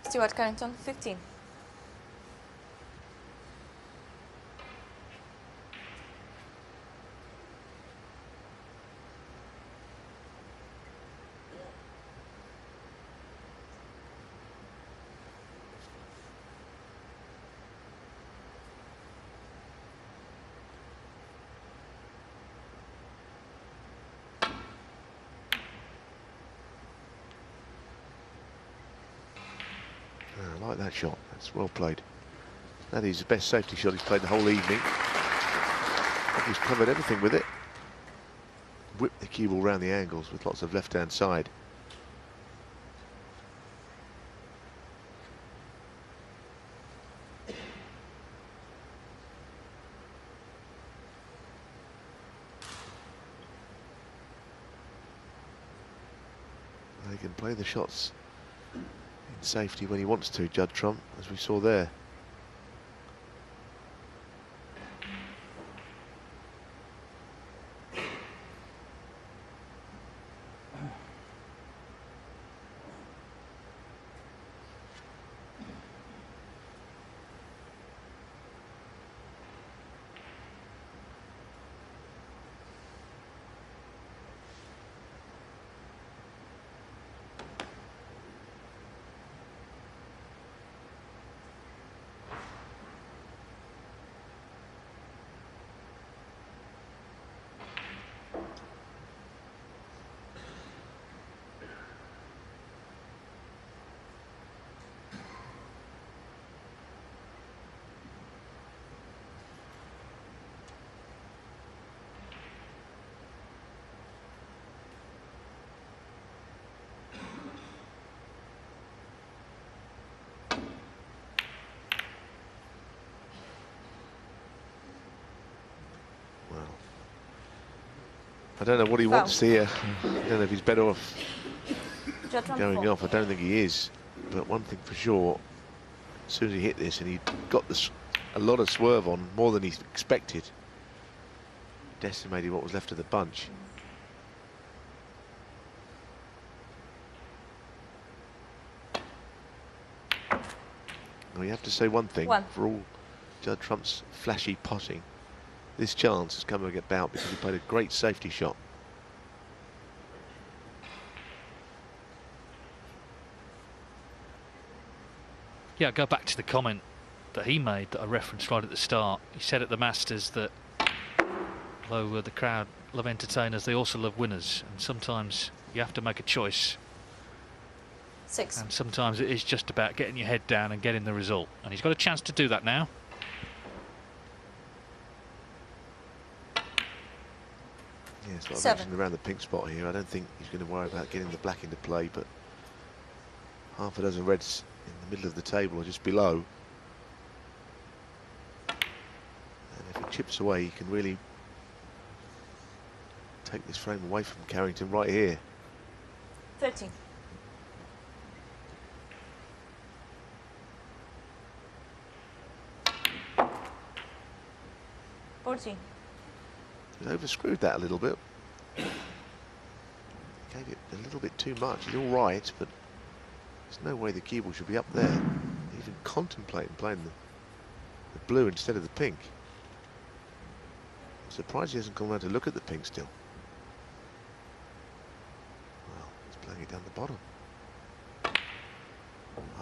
Stuart Carrington, 15. I like that shot. That's well played. That is the best safety shot he's played the whole evening. I think he's covered everything with it. Whipped the cue ball round the angles with lots of left-hand side. He can play the shots in safety when he wants to, Judd Trump, as we saw there. I don't know what he wants here. I don't know if he's better off going off. I don't think he is. But one thing for sure, as soon as he hit this and he got this, a lot of swerve on, more than he expected, decimated what was left of the bunch. Now you have to say one thing, for all Judd Trump's flashy potting, this chance has come about because he played a great safety shot. Yeah, go back to the comment that he made that I referenced right at the start. He said at the Masters that although the crowd love entertainers, they also love winners, and sometimes you have to make a choice. 6. And sometimes it is just about getting your head down and getting the result, and he's got a chance to do that now. Yeah, it's what I mentioned around the pink spot here. I don't think he's going to worry about getting the black into play, but half a dozen reds in the middle of the table or just below. And if he chips away, he can really take this frame away from Carrington right here. 13. He's overscrewed that a little bit. Gave it a little bit too much. He's all right, but there's no way the cue ball should be up there. Even contemplating playing the blue instead of the pink. I'm surprised he hasn't gone around to look at the pink still. Well, he's playing it down the bottom.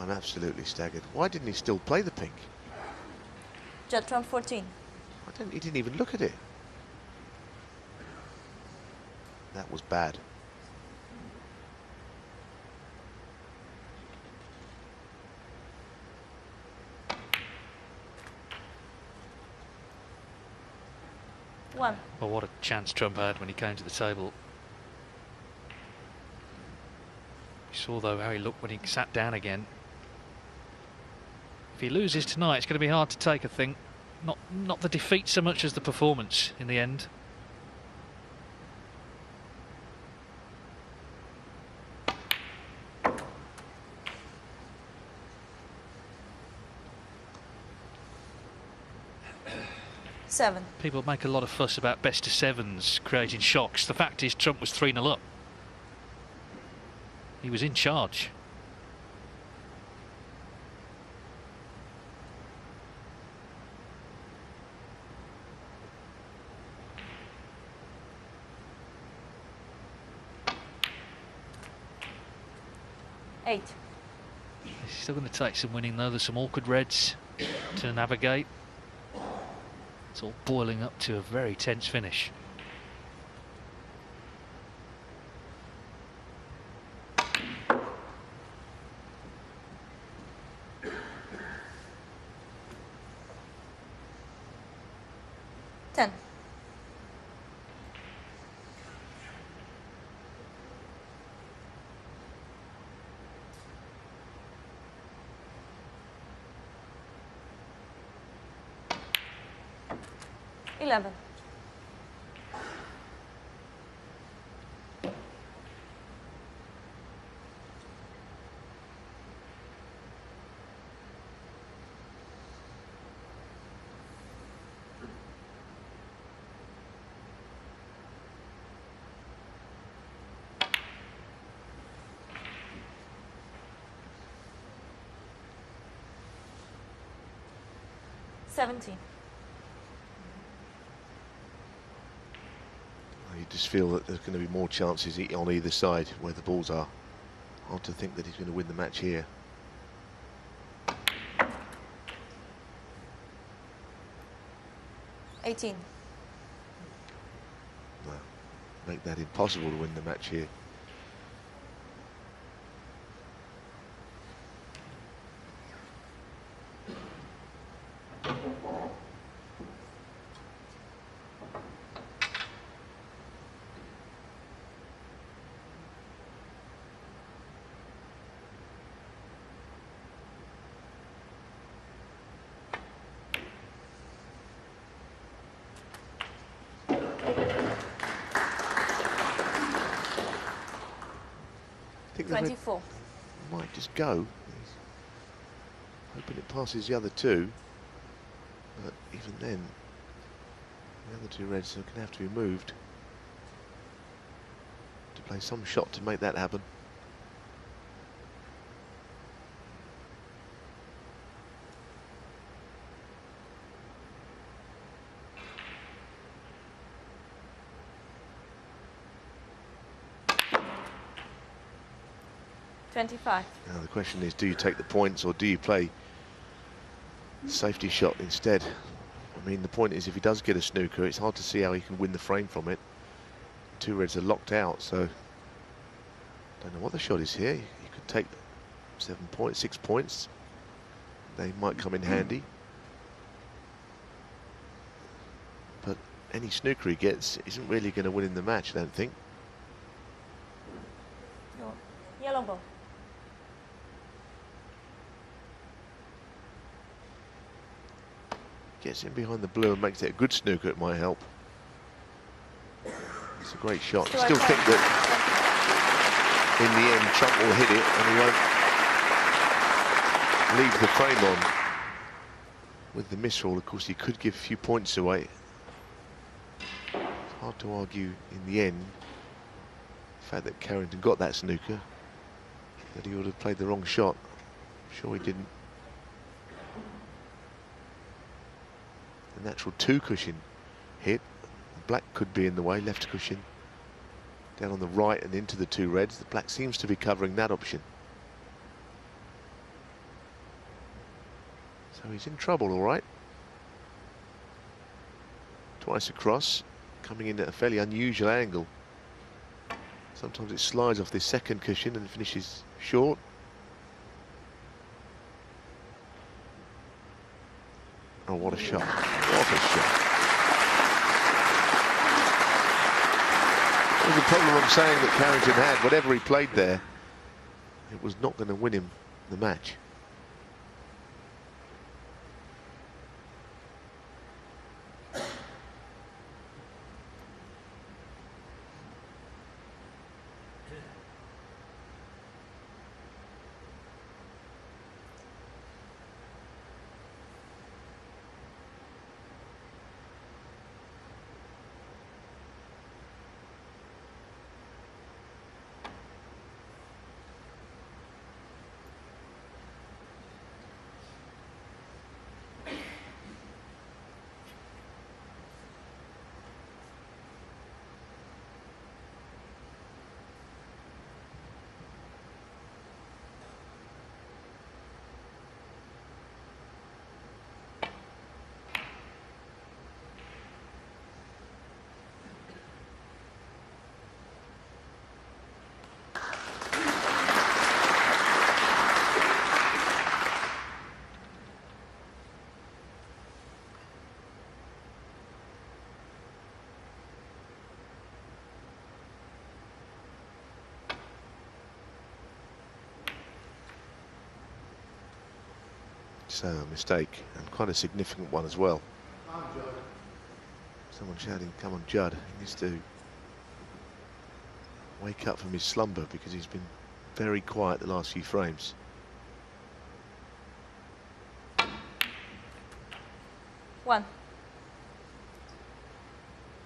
I'm absolutely staggered. Why didn't he still play the pink? Jet trump 14. He didn't even look at it. That was bad. One. Well, what a chance Trump had when he came to the table. You saw, though, how he looked when he sat down again. If he loses tonight, it's going to be hard to take, I think. Not the defeat so much as the performance in the end. Seven. People make a lot of fuss about best of sevens creating shocks. The fact is, Trump was 3-0 up. He was in charge. Eight. He's still going to take some winning, though. There's some awkward reds to navigate. It's all boiling up to a very tense finish. Ten. Eleven. Seventeen. You just feel that there's going to be more chances on either side where the balls are. Hard to think that he's going to win the match here. Eighteen. No, make that impossible to win the match here. I think 24. Might just go. He's hoping it passes the other two, but even then, the other two reds are going to have to be moved to play some shot to make that happen. $25. Now the question is, do you take the points or do you play safety shot instead? I mean, the point is, if he does get a snooker, it's hard to see how he can win the frame from it. Two reds are locked out, so don't know what the shot is here. He could take 7 points, 6 points. They might come in handy. But any snooker he gets isn't really going to win in the match, I don't think. Yellow ball. Gets in behind the blue and makes it a good snooker, it might help. It's a great shot. I still think that in the end Trump will hit it and he won't leave the frame on. With the misroll, of course, he could give a few points away. It's hard to argue in the end the fact that Carrington got that snooker, that he would have played the wrong shot. I'm sure he didn't. The natural two cushion hit. Black could be in the way, left cushion down on the right and into the two reds. The black seems to be covering that option. So he's in trouble, all right. Twice across, coming in at a fairly unusual angle. Sometimes it slides off this second cushion and finishes short. Oh, what a shot. What a shot. That was the problem I'm saying that Carrington had. Whatever he played there, it was not going to win him the match. So a mistake, and quite a significant one as well. Someone shouting, "Come on, Judd." He needs to wake up from his slumber because he's been very quiet the last few frames. One.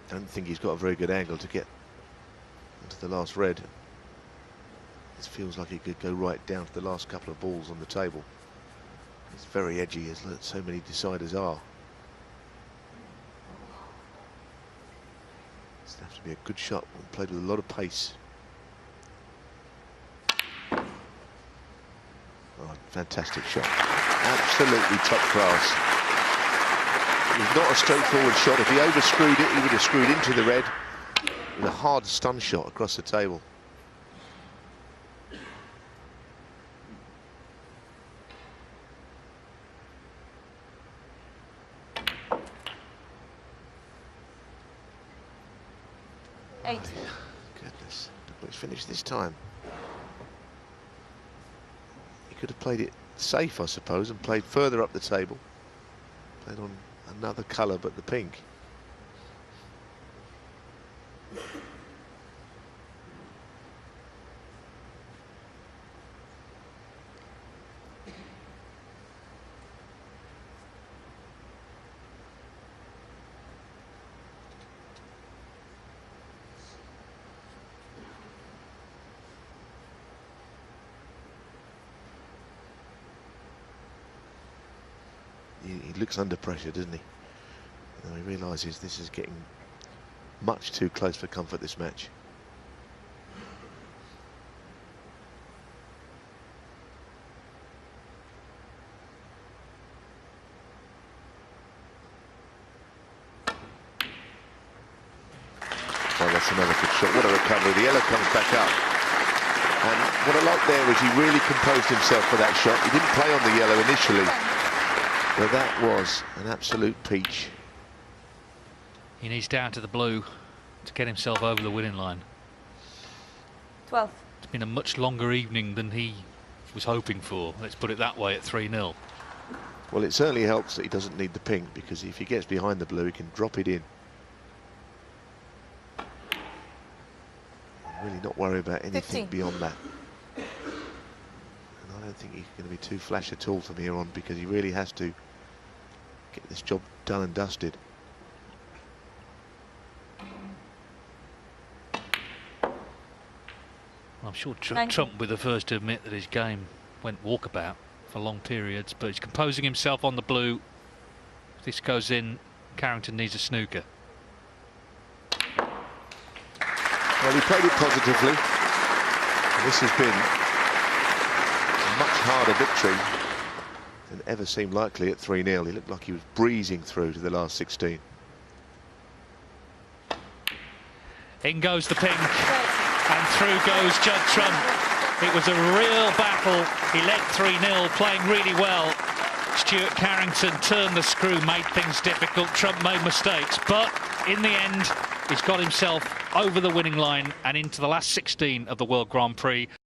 Don't think he's got a very good angle to get into the last red. This feels like it could go right down to the last couple of balls on the table. It's very edgy, as so many deciders are. It's going to have to be a good shot and played with a lot of pace. Oh, fantastic shot. Absolutely top class. It was not a straightforward shot. If he overscrewed it, he would have screwed into the red with a hard stun shot across the table. Eight. Goodness, look, it's finished this time. He could have played it safe, I suppose, and played further up the table. Played on another colour but the pink. He looks under pressure, doesn't he? And he realises this is getting much too close for comfort, this match. Oh, that's another good shot. What a recovery. The yellow comes back up. And what I like there is he really composed himself for that shot. He didn't play on the yellow initially. But that was an absolute peach. He needs down to the blue to get himself over the winning line. 12. It's been a much longer evening than he was hoping for. Let's put it that way at 3-0. Well, it certainly helps that he doesn't need the pink, because if he gets behind the blue, he can drop it in. Really not worry about anything 15. beyond that. And I don't think he's going to be too flash at all from here on, because he really has to get this job done and dusted. I'm sure Trump will be the first to admit that his game went walkabout for long periods, but he's composing himself on the blue. If this goes in, Carrington needs a snooker. Well, he played it positively. This has been a much harder victory Didn't ever seem likely at 3-0. He looked like he was breezing through to the last 16. In goes the pink, and through goes Judd Trump. It was a real battle. He led 3-0, playing really well. Stuart Carrington turned the screw, made things difficult. Trump made mistakes, but in the end, he's got himself over the winning line and into the last 16 of the World Grand Prix.